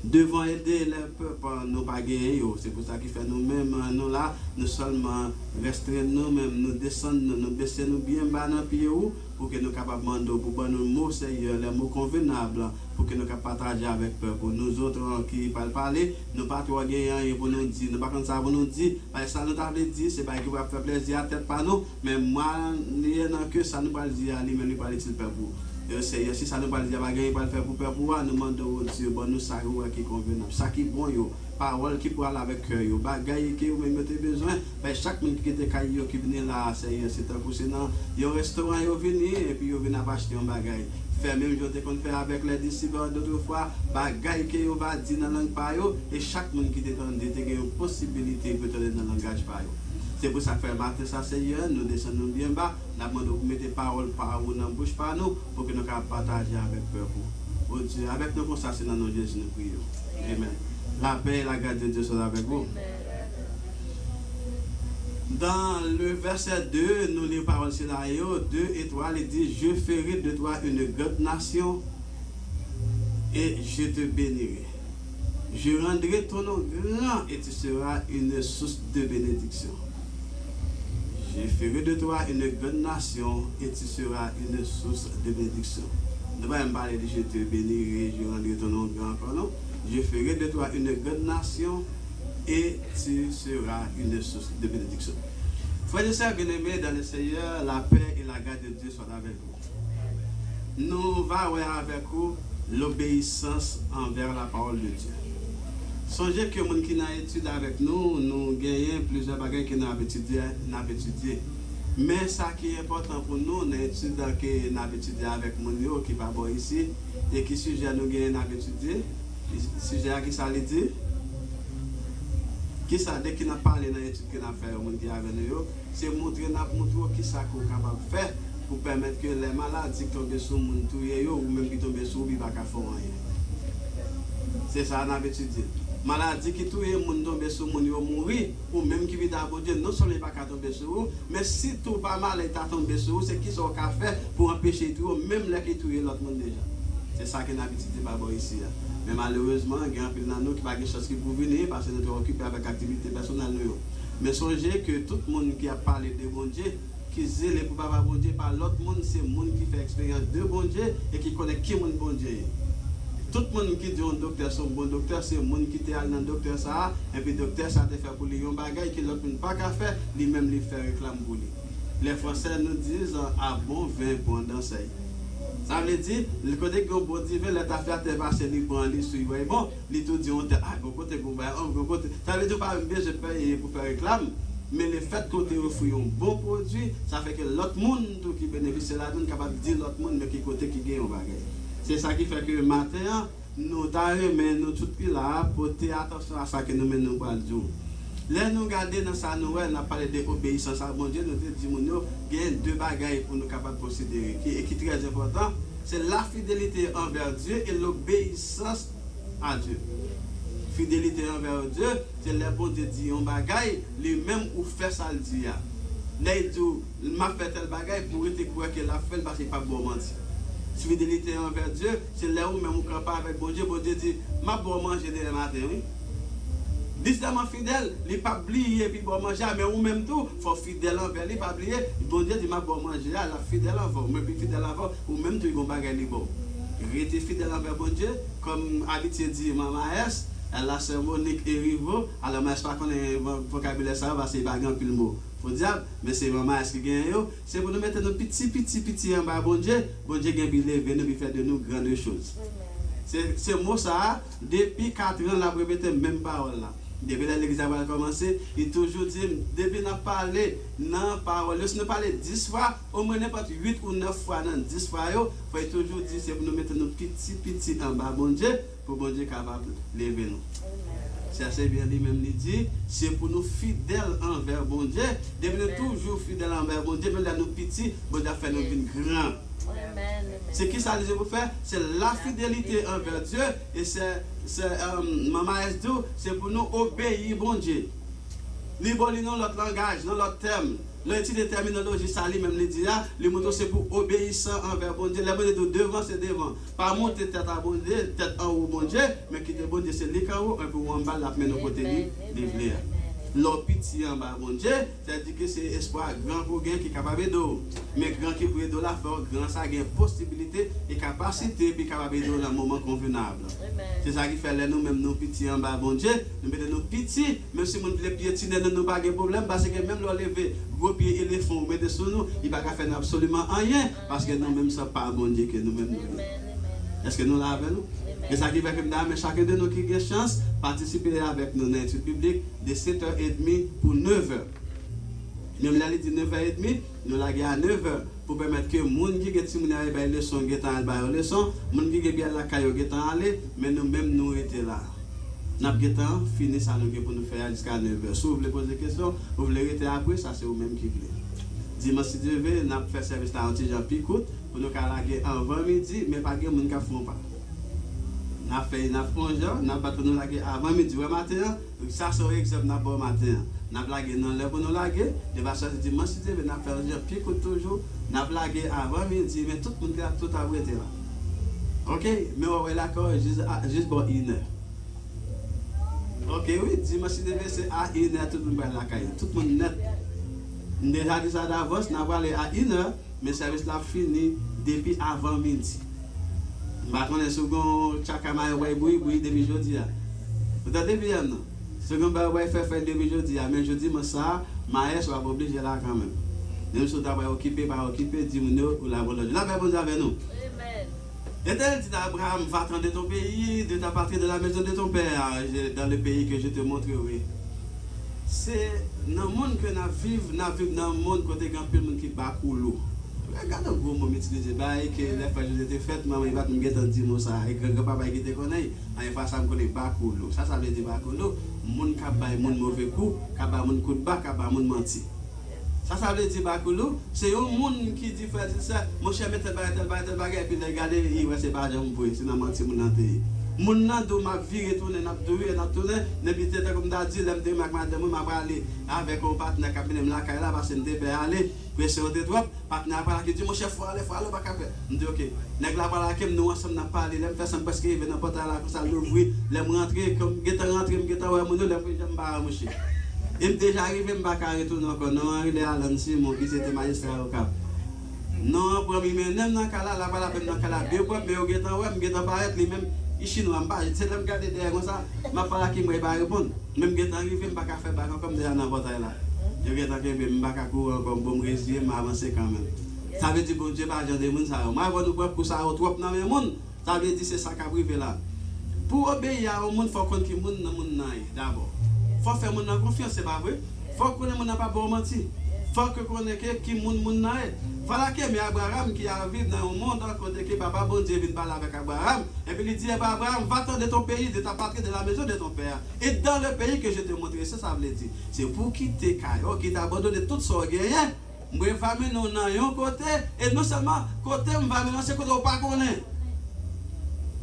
F: devant aider les peuples, nous pas gagner. C'est pour ça qu'il fait nous-mêmes, nous là, nous seulement restreindre nous-mêmes, nous descendre, nous baisser nous bien bas dans le pied pour que nous capables de demander pour nos mots, Seigneur, les mots convenables, pour que nous capables partager avec le peuple. Nous autres qui parlent parler, nous pas trop gagner pour nous dire, nous pas comme ça pour nous dire, parce que ça nous a dit, c'est pas qui va faire plaisir à tête par nous, mais moi, il y a que ça nous va dire, lui-même, nous va dire peuple. Seigneur, si ça nous va dire, il va le faire pour le peuple, nous demandons Dieu, bon, nous savons qui est convenable, ça qui est bon, parole qui pourra aller avec cœur, bagaille qui vous avez besoin, chaque monde qui était caillou qui venait là, Seigneur, c'est un coup, c'est dans un restaurant, ils viennent et puis ils viennent acheter un bagaille. Faire même je qu'on fait avec les disciples d'autres fois, bagaille qui va dire dans la langue par eux, et chaque monde qui était dans une possibilité de parler dans le langage par eux. C'est pour ça que faire matin ça, Seigneur, nous descendons bien bas, nous demandons de mettre parole par vous dans la bouche par nous, pour que nous puissions partager avec le peuple. Oh Dieu, avec nous, ça, c'est dans nos Dieu, nous prions. Amen. La paix et la grâce de Dieu sont avec vous. Dans le verset 2, nous lisons parole scénario 2 et 3, il dit, je ferai de toi une grande nation et je te bénirai. Je rendrai ton nom grand et tu seras une source de bénédiction. Je ferai de toi une grande nation et tu seras une source de bénédiction. Nous allons parler de je te bénirai, je rendrai ton nom grand, pardon. Je ferai de toi une grande nation et tu seras une source de bénédiction. Frères et sœurs bien-aimés dans le Seigneur, la paix et la grâce de Dieu soient avec vous. Nous allons voir avec vous l'obéissance envers la parole de Dieu. Songez que les gens qui ont étudié avec nous, nous gagnons plusieurs bagages que nous avons étudié. Mais ce qui est important pour nous, nous avons étudié avec les gens qui ne sont pas ici et qui sujet nous avons étudié. Sujet à qui ça veut dire? Qui ça, dès qu'il a parlé dans l'étude qu'il a fait au monde qui avec nous, c'est montrer qui ça qu'on est capable de faire pour permettre que les maladies qui tombent sur le monde ou même qui tombent sur lui, ne pas faire rien. C'est ça qu'on a étudié. Maladie qui touche le monde tombe sur le monde, mourir, ou même qui vit d'abord Dieu, non seulement pas tomber sur vous, mais si tout pas mal est tombé sur vous, c'est qui sont qu'à faire pour empêcher tout, même les qui touchent l'autre monde déjà. C'est ça qu'on a étudié par ici. Mais malheureusement, il y a un peu de nous qui n'a pas de choses qui peuvent venir parce que nous sommes occupés avec l'activité personnelle. Mais songez que tout le monde qui a parlé de bon Dieu, qui zèle pour pas bon Dieu par l'autre monde, c'est le monde qui fait expérience de bon Dieu et qui connaît qui est bon Dieu. Tout le monde qui dit un docteur, son bon docteur, c'est le monde qui est allé dans le docteur ça, et puis le docteur ça a fait pour lui un bagage que l'autre n'a pas qu'à faire, lui-même lui fait réclame pour lui. Les Français nous disent à bon vin pour un danser. Ça veut dire, le côté que bon Dieu veut, l'État fait tes vaches, il prend, il suit. Bon, il tout dit, bon côté, ça veut dire pas bien, je paye pour faire réclame, mais le fait qu'on te offre un bon produit, ça fait que l'autre monde qui bénéficie de la donne, capable de dire l'autre monde, mais qui côté qui gagne un bagage. C'est ça qui fait que matin, nous t'arrêtons, nous tout là, pour porter attention à ça que nous menons pas le jour. Là, nous regardons dans sa nouvelle, nous parlé d'obéissance à bon Dieu, nous disons qu'il y a deux bagages pour nous capables de considérer, qui est très important. C'est la fidélité envers Dieu et l'obéissance à Dieu. Fidélité envers Dieu, c'est le bon Dieu dit un bagage, lui-même ou fait ça le dit. Là, il dit, il m'a fait tel bagage pour te croire qu'il a fait parce qu'il n'est pas bon mentir. Fidélité envers Dieu, c'est là où même on ne croit pas avec bon Dieu dit, m'a bon manger dès le matin, oui. Distement fidèle, il n'est pas oublié puis bon manger, mais ou même tout, il faut fidèle envers lui, pas oublier. Bon Dieu dit m'a bon manger, la fidèle envers, mais puis fidèle envers, ou même tout, il va bagailler bon. Rester fidèle envers bon Dieu, comme habitué dit maman S, elle a ce Monique et Rivo, alors je ne sais pas qu'on ait un vocabulaire ça, parce que c'est pas grand pile mot. Faut dire, mais c'est maman S qui gagne, c'est pour nous mettre nos petits en bas, bon Dieu gagne puis lever nous, puis faire de nous grandes choses. C'est mot ça, depuis 4 ans, la répété même parole là. Depuis l'église a commencé, il toujours dit, depuis nous parler dans la parole, si nous parlons 10 fois, au moins n'importe 8 ou 9 fois dans 10 fois, il faut toujours dire, c'est pour nous mettre nos petits en bas, bon Dieu, pour bon Dieu capable de lever nous. C'est bien lui-même il dit, c'est pour nous fidèles envers bon Dieu, devenir toujours fidèles envers bon Dieu, même là nous petits, bon Dieu fait nous grands. C'est qui ça dit pour faire? C'est la fidélité envers Dieu et c'est Maman Esdou, c'est pour nous obéir bon Dieu. Li bon li non l'autre langage, non l'autre terme. L'utilité terminologie, ça lui même les dit là, les motos c'est pour obéissant envers bon Dieu. Les bon Dieu devant c'est devant. Pas monter tête à bon Dieu, tête en haut bon Dieu, mais qui te bon Dieu c'est les carreaux, un peu en bas la main au côté de l'hiver. L'eau pitié en bas bon Dieu, c'est-à-dire que c'est espoir grand pour gain qui est capable d'eau. Mais grand qui pour de la force, grand ça gain possibilité et capacité puis capable d'eau dans le moment convenable. C'est ça qui fait nous même nous pitié en bas bon Dieu, nous mettons nous pitié, même si mon les piétiner nous pas de problème parce que même le lever gros pied éléphant mettre sur nous, il va faire absolument rien parce que nous même ça pas bon Dieu que nous même nous. Est-ce que nous là avec nous? Et ça qui fait que mais chacun de nous qui a chance participer avec nous dans l'étude biblique de 7h30 pour 9h. Même là il dit 9h30, nous la à 9h pour permettre que les gens qui ont des leçons qui ont des leçons, les gens qui ont la caillou qui ont allé, mais nous même nous étions là. Nous avons fini ça pour nous faire jusqu'à 9h. Si vous voulez poser des questions, vous voulez rester après, ça c'est vous-même qui voulez. Dimanche si Dieu veut, nous avons fait service à Antijan Picout pour nous laguer avant midi, mais pas de gens qui ne font pas. Nous avons fait une plongée, nous avons nous laguer avant midi ou matin, ça c'est exemple nous avons matin. Nous avons lagué dans l'air pour nous laguer, de façon dimanche si Dieu veut, nous avons fait Antijan Picout toujours, nous avons lagué avant midi, mais tout le monde a tout arrêté là. Ok, mais on va l'accord juste pour 1 heure. Ok, oui, dimanche si Dieu veut, c'est à 1 heure, tout le monde va la caille, tout le monde net. Nous avons déjà dit ça d'avance, nous allons aller à 1h, mais le service là fini depuis avant midi. Je ne sais pas si vous avez chakama boui depuis jeudi. Vous avez bien non? Si vous avez fait depuis jeudi, mais jeudi, ça, ma soit obligé là quand même. Même si vous avez occupé, pas occupé, dis-nous ou la bonne. La paix avec nous. L'Éternel dit à Abraham, va-t'en de ton pays, de ta patrie, de la maison de ton père, dans le pays que je te montrerai. C'est dans le monde que nous vivons dans le monde côté grand peu de monde qui bat ou l'eau. Regardez le mot utilisé que les fois que j'étais faite, maman il va me dire ça et grand papa qui te connaît, en face ça me connaît bat ou l'eau. Ça veut dire bat ou l'eau, monde qui bat monde mauvais coup, qui bat monde coup de bas, qui bat monde menti. Ça veut dire bat ou l'eau, c'est un monde qui dit faire ça, mon cher mettre tel bagage puis regarder il va c'est pas jamais pour c'est dans menti mon dans pays. Mon nan do m'a viré tourner n'a tourné depuis tête comme d'a dit l'aime de madame m'a parler avec un partenaire qui vient la caille là parce que me devait aller pression de trop partenaire pas qui dit mon chef faut aller pas faire me dit OK nèg la pas là que nous ensemble n'a parler l'aime faire ça parce que venir porter là comme ça l'ouvrir l'aime rentrer comme geta rentrer me geta ouais mon l'aime j'aime pas monsieur il déjà arrivé me pas retourner encore non il est à l'ansi mon qui c'était magistrat au Cap non premier même dans cas là pas la peine dans cas là deux fois mais au geta ouais me geta paraître lui même ici nous en bas c'est là me garder derrière comme ça m'a pas qui me pas répondre même geta arrivé me pas faire bac comme déjà dans bataille là je geta que me pas courir comme bon résister m'a avancer quand même ça veut dire bon Dieu pas genre des monde ça moi va nous prendre pour ça trop dans les monde ça veut dire c'est ça qu'a privé là pour obéir au monde faut connaître qui monde dans monde d'abord faut faire monde en confiance c'est pas vrai faut connaître monde pas bon mentir faut que connaître qui monde voilà que mais Abraham qui a vécu dans un monde côté que papa bon Dieu vient parler avec Abraham et puis il dit Abraham va-t'en de ton pays de ta patrie de la maison de ton père et dans le pays que je te montrerai ça veut dire c'est pour quitter Caillou qui t'a abandonné tout son gain moi va mener dans un côté et non seulement côté me va mener c'est côté pas connaît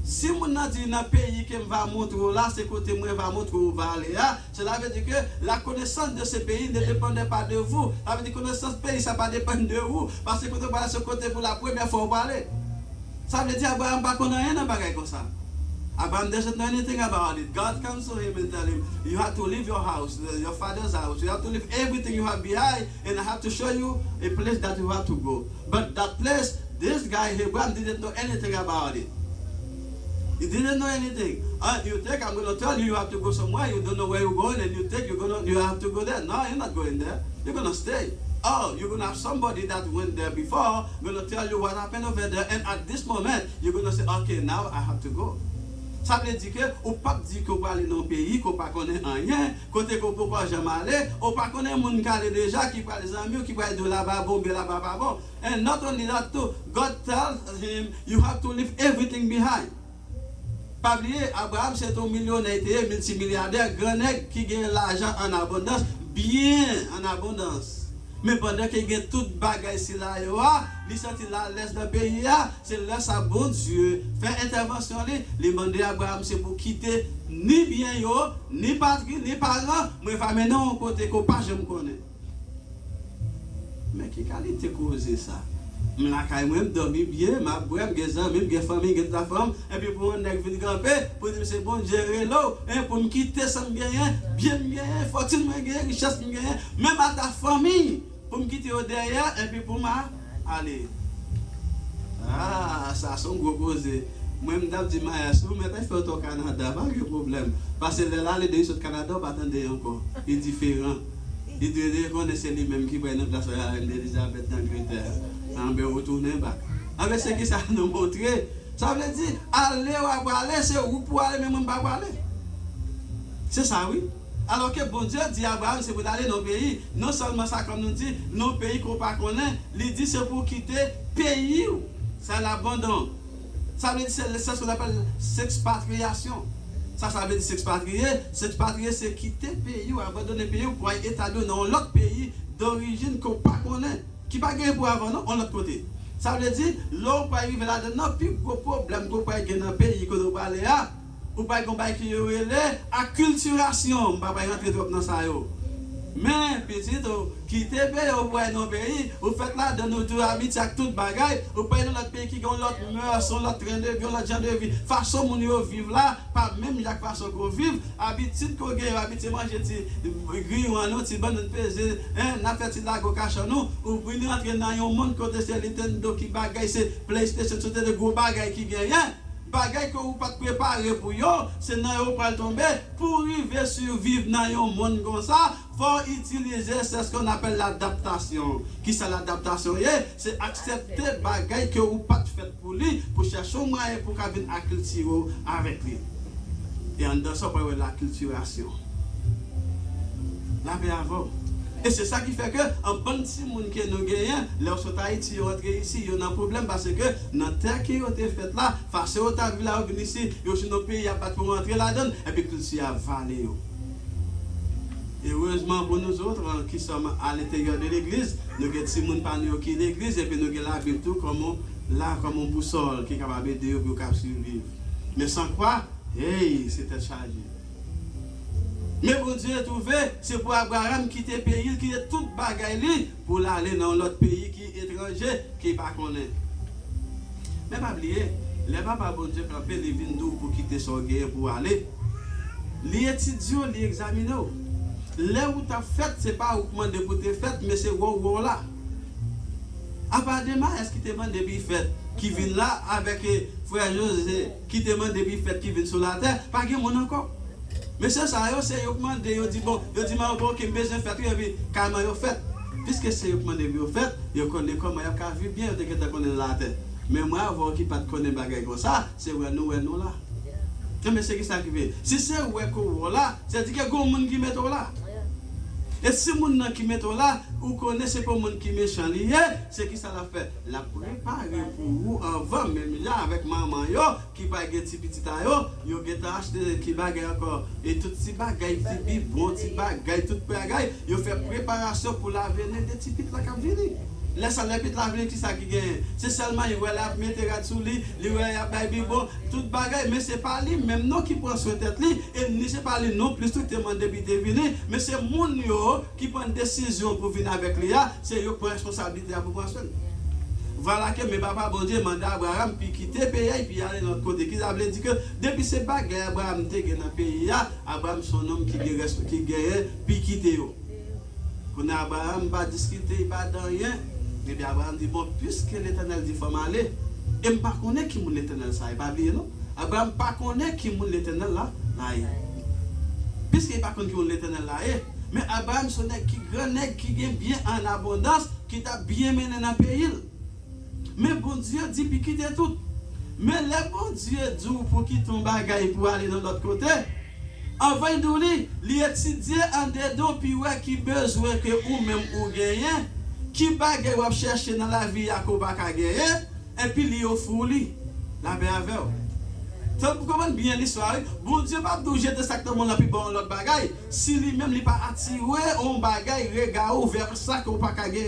F: si mon a dit dans pays que me va montrer là c'est côté moi va montrer où va aller cela veut dire que la connaissance de ce pays ne dépendait pas de vous ça veut dire que la connaissance pays ça pas dépend de vous parce que quand on parle ce côté pour la première fois on parler ça veut dire Abraham pas connaît rien dans bagage comme ça Abraham doesn't know anything about it. God comes to him and tell him you have to leave your house, your father's house, you have to leave everything you have behind and I have to show you a place that you have to go. But that place, this guy Abraham didn't know anything about it. He didn't know anything. You think I'm going to tell you you have to go somewhere, you don't know where you're going, and you think you have to go there. No, you're not going there. You're going to stay. Oh, you're going to have somebody that went there before, going to tell you what happened over there, and at this moment, you're going to say, okay, now I have to go. Ça veut dire que ou pas dire qu'on va aller dans un pays qu'on pas connaît rien, côté qu'on peut pas jamais aller, on pas connaît monde qui allait déjà qui parle des amis qui parle de là-bas bon, là-bas pas bon. And not only that too, God tells him you have to leave everything behind. Pas oublier Abraham c'est un millionnaire, multimilliardaire, grand nègre qui gagne l'argent en abondance, bien en abondance. Mais pendant qu'il y a toute bagaille ici là, il senti la laisse dans le pays, c'est là ça bon Dieu fait intervention, les demander à Abraham c'est pour quitter ni bien yo, ni patrie, ni parents, moi va maintenant au côté que pas je me connais. Mais qui qualité causer ça? Je vais dormir bien, ma boire, mes amis, mes familles, mes femme, et puis pour venir camper, pour dire c'est bon, gérer l'eau, pour me quitter sans me gagner, bien me gagner, fortune me gagner, richesse me gagner, même à ta famille, pour me quitter au derrière, et puis pour m'aller. Ah, ça c'est un gros posé. Moi, je me dis, si vous mettez fait au Canada, pas de problème. Parce que là, les deux autres Canada, pas attendre encore. Il est différent. Il doit connaître lui-même qui prend une place à Elisabeth d'Angleterre. On va retourner bas. Avec ce qui ça nous montre, ça veut dire, aller ou aller, c'est où pour aller, mais même pas pour aller. C'est ça, oui. Alors que bon Dieu dit à Abraham, c'est pour aller dans le pays. Non seulement ça, comme nous dit, nos pays qu'on ne connaît pas, il dit c'est pour quitter le pays. C'est l'abandon. Ça veut dire c'est ce qu'on appelle s'expatriation. Ça veut dire s'expatrier. S'expatrier, c'est quitter le pays ou abandonner le pays pour aller établir dans l'autre pays d'origine qu'on ne connaît pas. Qui pas gagné pour avant, non, on l'autre côté. Ça veut dire, l'on peut arriver là-dedans, puis gros problème qu'on peut gagner dans le pays qu'on va aller là, ou pas qu'on va qui est acculturation, on ne va pas rentrer trop dans ça. Mais, petit, quitter le pays, ou pas dans le pays, vous faites là, dans notre habitude, avec toute bagaille, ou pas dans notre pays qui ont l'autre mœurs, l'autre train de vie, l'autre genre de vie, façon où nous vivons là, pas même la façon qu'on vive, habitude qu'on gagne, habitude manger des grilles ou un autre, des bonnes pesées, n'a fait la cocache nous, ou pour nous entrer dans un monde côté c'est Nintendo qui bagaille, c'est PlayStation, c'est des gros bagailles qui gagnent. Bagaille que vous pas préparer pour yo, c'est dans yo pour tomber pour arriver survivre dans un monde comme ça, faut utiliser ce qu'on appelle l'adaptation. Qui c'est l'adaptation? C'est accepter bagaille que vous pas fait pour lui, pour chercher un moyen pour qu'il vienne acculturer avec lui. Et en dessous pour l'acculturation. La paix avant. Et c'est ça qui fait que un bon petit monde qui nous gagne, lorsque Haïti rentre ici, il y a un problème parce que dans la terre qui a été faite là, face au ta ville là, ici, il y a nos pays, il n'y a pas de pour rentrer là-dedans, et puis tout ça a valé. Et heureusement pour nous autres qui sommes à l'intérieur de l'église, nous avons des petits monde parmi nous qui est l'église, et puis nous avons la Bible tout comme un boussole qui est capable d'aider pour survivre. Mais sans quoi, hey, c'était chargé. Mais bon Dieu trouvé, c'est pour Abraham quitter le pays, quitter toute bagaille pour aller dans l'autre pays qui est étranger, qui n'est pas connaît. Mais pas oublier, les papas bon Dieu campé les vins pour quitter son guerre pour aller. Les étudiants, les examinants. Là où tu as fait, ce n'est pas où tu pour te faire, mais c'est où là. À part de moi, est-ce qu'il te demande depuis fait qui vient là avec frère José, qui te demande depuis fait qui vient sur la terre, pas de monde encore. Mais c'est ça, c'est eux qui demandent, ils disent bon, ils disent bon, qui besoin de faire, et puis comment ils fait. Puisque c'est eux qui demandent de faire, ils connaissent comment ils ont vu bien, ils connaissent la tête. Mais moi, avant qu'ils ne connaissent pas comme ça, c'est où nous là. Mais c'est qui ça qui veut. Si c'est où nous là, c'est-à-dire qu'il y a des gens qui mettent là. Et si les gens qui mettent là, vous connaissez pas les gens qui méchant lié, c'est qui ça l'a fait? La préparer pour vous avant, même là avec maman yo, qui va gagner petit petit yo ont acheté qui bagaille encore. Et tout petit bagaille, petit bon petit bagaille, tout bagaille, yo fait préparation pour la venue des petits petits là qui viennent. Laisse les petits la venue qui ça qui gagne. C'est seulement il va la mettre sous lui, il va baby bon, tout bagaille, mais c'est pas lui même non qui prend sur tête lui et ni c'est pas lui non plus tout demande depuis venir, mais c'est moun yo qui prend décision pour venir avec lui, c'est yo pour responsabilité pour prendre soin. Voilà que mes papas bon Dieu manda Abraham puis quitter le pays puis aller de l'autre côté. Qui avait dit que depuis ces bagages Abraham était dans le pays, Abraham son homme qui guérit puis quitter yo. Quand Abraham va discuter, il va dans rien. Et bien Abraham dit bon puisque l'Éternel dit faut m'aller, et me pas connaît qui mon l'Éternel ça, il pas oublier non. Abraham pas connaît qui mon l'Éternel là. Puisqu'il pas connaît qui mon l'Éternel là. Mais Abraham son qui grand qui gagne bien en abondance, qui t'a bien mené dans le pays. Mais bon Dieu dit puis quitter tout. Mais le bon Dieu dit pour quitter ton bagaille pour aller dans l'autre côté. Avant de lui étudier en dedans puis ouais qui besoin que ou même ou gagne, qui bagaille ou chercher dans la vie à ko pas gagner et puis lui offre lui la paix avec. Pour comprendre bien l'histoire, bon Dieu pas bouger de ça que monde la plus bon l'autre bagaille. Si lui-même il pas attiré on bagaille regard vers ça qu'on pas gagner.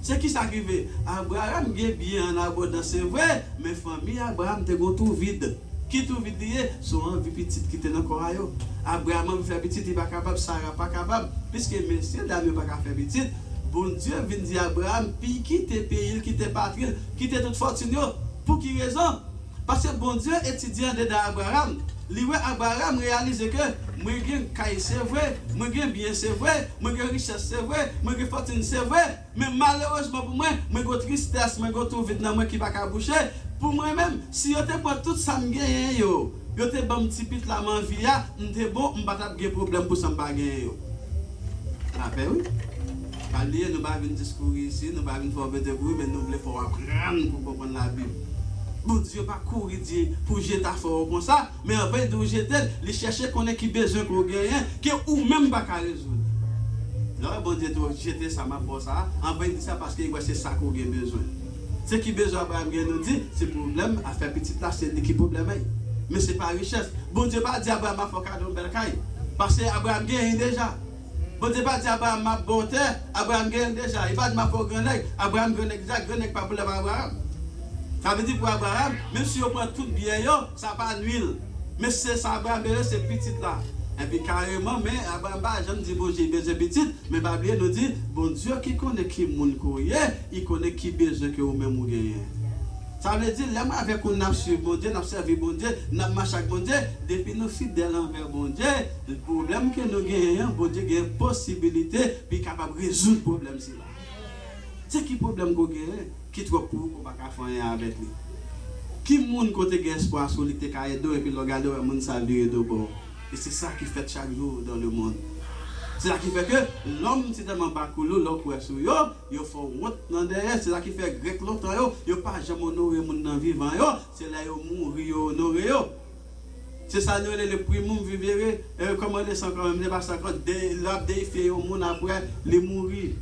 F: C'est qui s'arrive? Abraham gagne bien en abondance, c'est vrai, mais famille Abraham te go tout vide. Qui tout vide lié, son envie petite qui était dans corps yo. Abraham veut faire petite, il pas capable, Sarah pas capable, puisque monsieur dame pas capable faire petite. Bon Dieu vient dire Abraham, puis quitte pays, quitte patrie, quitte toute fortune yo. Pour qui raison? Parce que bon Dieu étudiant de Abraham, Abraham réalise que moi j'ai caille c'est vrai, moi j'ai bien c'est vrai, moi j'ai richesse c'est vrai, moi j'ai fortune c'est vrai, mais malheureusement pour moi j'ai tristesse, moi j'ai tout vide dans moi qui pas boucher. Pour moi même, si yo te prend tout ça me gagne yo te bon petit pit la man via, m'te bon, m'pas de problème pour ça m'pas gagner yo. Après oui. Parler nous pas venir discours ici, nous pas venir faire de bruit, mais nous voulons faire apprendre pour comprendre la Bible. Bon Dieu pas courir dire pour jeter ta fort comme ça, mais en fait de jeter, les chercher qu'on est qui besoin qu'on gagne, que ou même pas résoudre. Là bon Dieu doit jeter ça m'a pour ça, en fait dire ça parce que c'est ça qu'on a besoin. Ce qui besoin Abraham nous dit, c'est problème à faire petit là, c'est qui problème. Mais c'est pas richesse. Bon Dieu pas dire Abraham a fait cadeau belle caille parce que Abraham gagne déjà. Bon Dieu pas dire Abraham ma bonté, Abraham gagne déjà. Il pas dire ma faut grand nèg, Abraham grand nèg pas problème Abraham. Ça veut dire pour Abraham, même si on prend tout bien, ça pas nuire. Mais c'est ça, Abraham, c'est petit là. Et puis carrément, mais Abraham, je me dis, bon, j'ai besoin de petit, mais la Bible nous dit, bon Dieu qui connaît qui moun koye, il connaît qui besoin que vous-même vous gagnez. Ça veut dire, là, avec on a suivi bon Dieu, on a servi bon Dieu, on a marché avec bon Dieu, depuis nous fidèles envers bon Dieu, le problème que nous gagnons, bon Dieu a une possibilité, puis capable de résoudre le problème. C'est qui problème qu'on gagne? Qui trop pour qu'on pas faire avec lui. Qui moun côté espoir sur lui te caïdo et puis le regarder moun ça virer de bord. Et c'est ça qui fait chaque jour dans le monde. C'est ça qui fait que l'homme c'est tellement pas cool l'autre ouais sur yo faut honte dans derrière, c'est ça qui fait grec longtemps yo pas jamais honorer moun dans vivant yo, c'est là yo mourir yo honorer yo. C'est ça nous le prix moun vivre comment les sont quand même pas ça quand l'ab des fait moun après les mourir.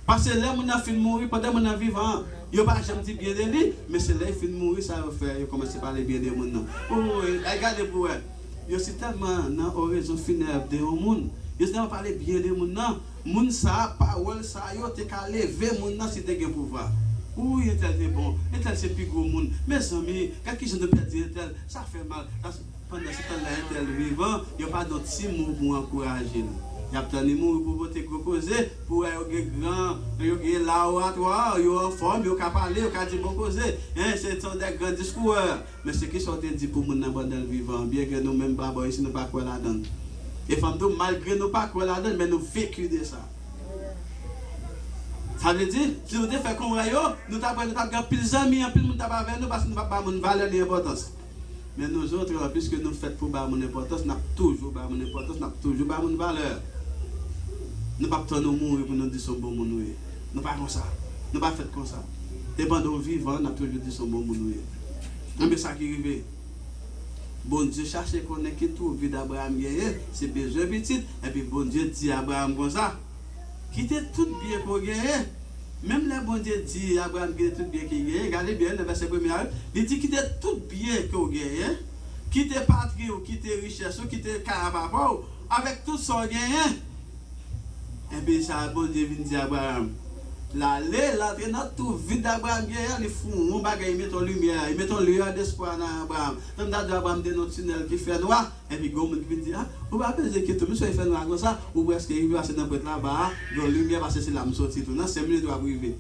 F: Parce que là, on a fini de mourir pendant qu'on est vivant. Il n'y a pas jamais dit bien de lui, mais c'est là qu'il finit de mourir, ça va faire. Il commence à parler bien de monde. Oh, regardez pour elle. Il y a tellement dans l'horizon funèbre de monde. Il y a parler bien de monde. Monde ça, parole ça, il y a qu'à lever monde si tu as un pouvoir. Oui, il est bon. Il est plus gros monde. Mes amis, quand ils ont perdu tel, ça fait mal. Pendant ce temps-là, il est vivant, il n'y a pas d'autre mots pour encourager. Il y a plein de monde pour voter proposer pour être grand, il là où toi, il en forme, il capable parler, il dire bon causer. C'est des grands discours. Mais ce qui sont dit pour nous dans le vivant, bien que nous même pas ici nous pas quoi là-dedans. Et femme malgré nous pas quoi là-dedans, mais nous vécu de ça. Ça veut dire si nous fait comme nous avons plus amis, plus monde pas avec nous parce que nous pas une valeur d'importance. Mais nous autres, puisque nous faisons pour avoir mon importance, nous avons toujours mon importance, nous avons toujours mon valeur. Nous ne pouvons pas nous mourir pour nous dire son bon monde. Nous ne pouvons pas comme ça. Nous ne pouvons pas faire comme ça. Et pendant vivant, nous avons toujours dit son bon monde. Mais ça qui arrive. Bon Dieu cherche qu'on ait tout vie d'Abraham, c'est besoin petit. Et puis bon Dieu dit à Abraham comme ça. Quittez tout bien pour gagner. Même le bon Dieu dit à Abraham quittez tout bien qu'il gagne. Regardez bien le verset 1er. Il dit quittez tout bien que vous gagnez. Quittez patrie, quittez richesse, quittez carapapa, avec tout son gagne. Et puis ça, bon Dieu vient dire à Abraham, l'entrée dans tout vide d'Abraham, il fou, on bagaille, il met en lumière, il met en lueur d'espoir dans Abraham. Comme d'abord Abraham dans notre tunnel qui fait noir, et puis Gomen qui vient dire, ah, vous ne pouvez pas dire que tout le monde fait noir comme ça, ou presque il va passer dans le là-bas, dans la lumière, parce que c'est là, je sorti tout, dans 5 minutes, doit arriver.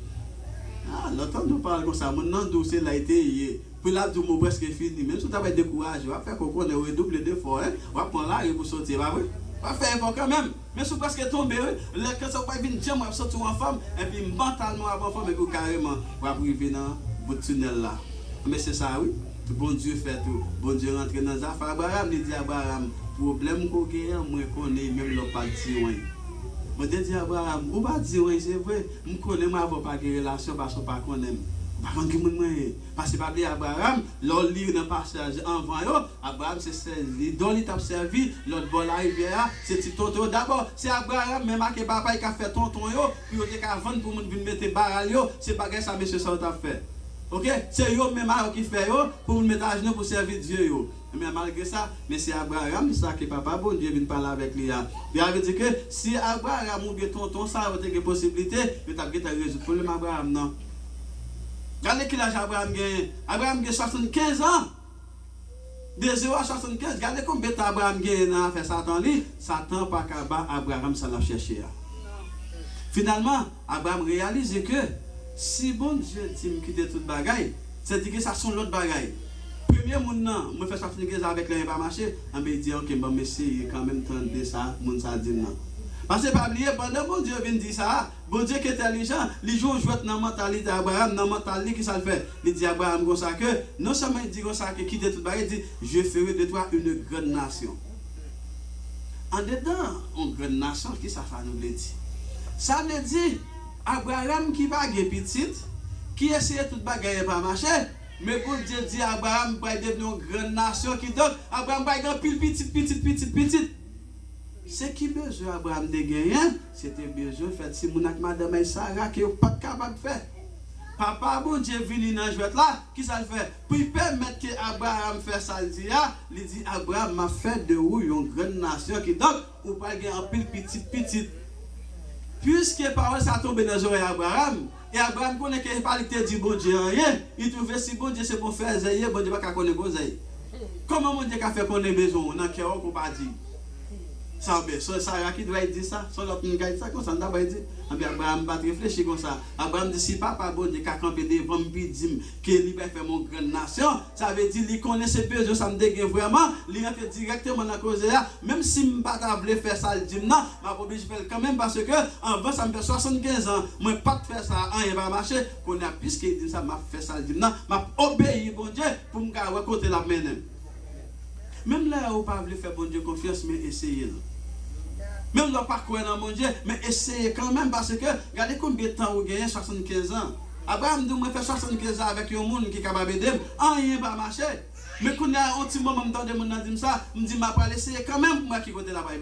F: Ah, l'autre nous parle comme ça, mon nom dossier l'a été, puis là, tout le monde presque fini, même si tu as découragé, on va faire qu'on ait redoublé d'efforts, on va prendre là et pour sortir, va oui. On va faire effort quand même. Mais si vous presque tombé, quand ça va venir, je vais sortir en femme, et puis mentalement avant femme, et puis carrément, on va arriver dans le tunnel là. Mais c'est ça, oui. Bon Dieu fait tout. Bon Dieu rentre dans les affaires. Abraham, il dit à Abraham, problème qu'on a, moi je connais, même le pas dire oui. Moi je dis à Abraham, ou pas dire oui, c'est vrai, je connais, moi je n'ai pas de relation parce que je ne connais pas. Parce que Abraham, l'autre livre dans le passage avant, Abraham c'est l'idole qui t'a servi, l'autre bord la rivière, c'est petit tonton. D'abord, c'est Abraham, même que papa qui a fait tonton, puis il a vendre pour venir mettre barral, c'est pas ça, monsieur, ça t'a fait. OK? C'est eux même qui fait pour nous mettre à genoux pour servir Dieu. Mais malgré ça, mais c'est Abraham ça que papa bon Dieu vient parler avec lui. Il avait dit que si Abraham ou bien tonton ça a une possibilité, il t'a résoudre le problème Abraham non. Regardez quel âge Abraham gagne. Abraham gagne 75 ans. De 0 à 75, regardez combien de temps Abraham gagne à faire Satan lui. Satan pas qu'à Abraham ça l'a cherché. Finalement, Abraham réalise que si bon Dieu dit me quitter toute bagaille, c'est dire que ça sont l'autre bagaille. Premier monde non, me fait 75 avec les pas marcher, on me dit OK, bon monsieur quand même tendre ça, mon ça dit non. Parce que pas oublier pendant bon Dieu vient dire ça, bon Dieu qui est intelligent, il joue jouer dans mentalité d'Abraham, dans mentalité qui ça le fait. Il dit Abraham comme ça que non seulement il dit comme ça que quitter toute bagaille, il dit je ferai de toi une grande nation. En dedans, une grande nation qui ça fait nous le dire. Ça veut dire Abraham qui va gagner petite, qui essaie toute bagaille pas marcher, mais pour Dieu dit Abraham va devenir une grande nation qui donc Abraham va gagner petite. Ce qui besoin Abraham de gagner, c'était besoin faire si mon ak madame et Sarah qui pas capable de faire. Papa bon Dieu venu dans jouet là, qui ça le fait? Pour permettre que Abraham fasse ça il dit Abraham m'a fait de vous une grande nation qui donc ou pas gagner en pile petite. Puisque parole ça tombe dans les oreilles d'Abraham, et Abraham connaît que pas te dit bon Dieu rien, il trouve si bon Dieu c'est pour faire zéyer, bon Dieu pas connaître bon zéyer. Comment mon Dieu qu'a fait connaître besoin dans cœur qu'on pas dit. Ça Sarah qui doit dire ça, son l'autre monde dit ça comme ça d'abord dit. Abraham va réfléchir comme ça. Abraham dit si papa bon Dieu qu'a campé devant me dit que il va faire mon grande nation, ça veut dire il connaît ses besoins ça me dégaine vraiment, il rentre directement dans cause là, même si me pas voulait faire ça le dit non, m'a obligé faire quand même parce que avant ça me fait 75 ans, moi pas faire ça rien va marcher, qu'on a puisque il dit ça m'a fait ça le dit non, m'a obéi bon Dieu pour me garder côté la main. Même là où pas voulait faire bon Dieu confiance mais essayez. Même là, pas croire dans mon Dieu, mais essayez quand même parce que, regardez combien de temps vous gagnez 75 ans. Abraham dit, moi, fait 75 ans avec un monde qui est capable d'aider, rien va marcher. Mais quand il y a un petit moment, je me dis ça, je me dis, je vais essayer quand même pour moi qui côté là-bas.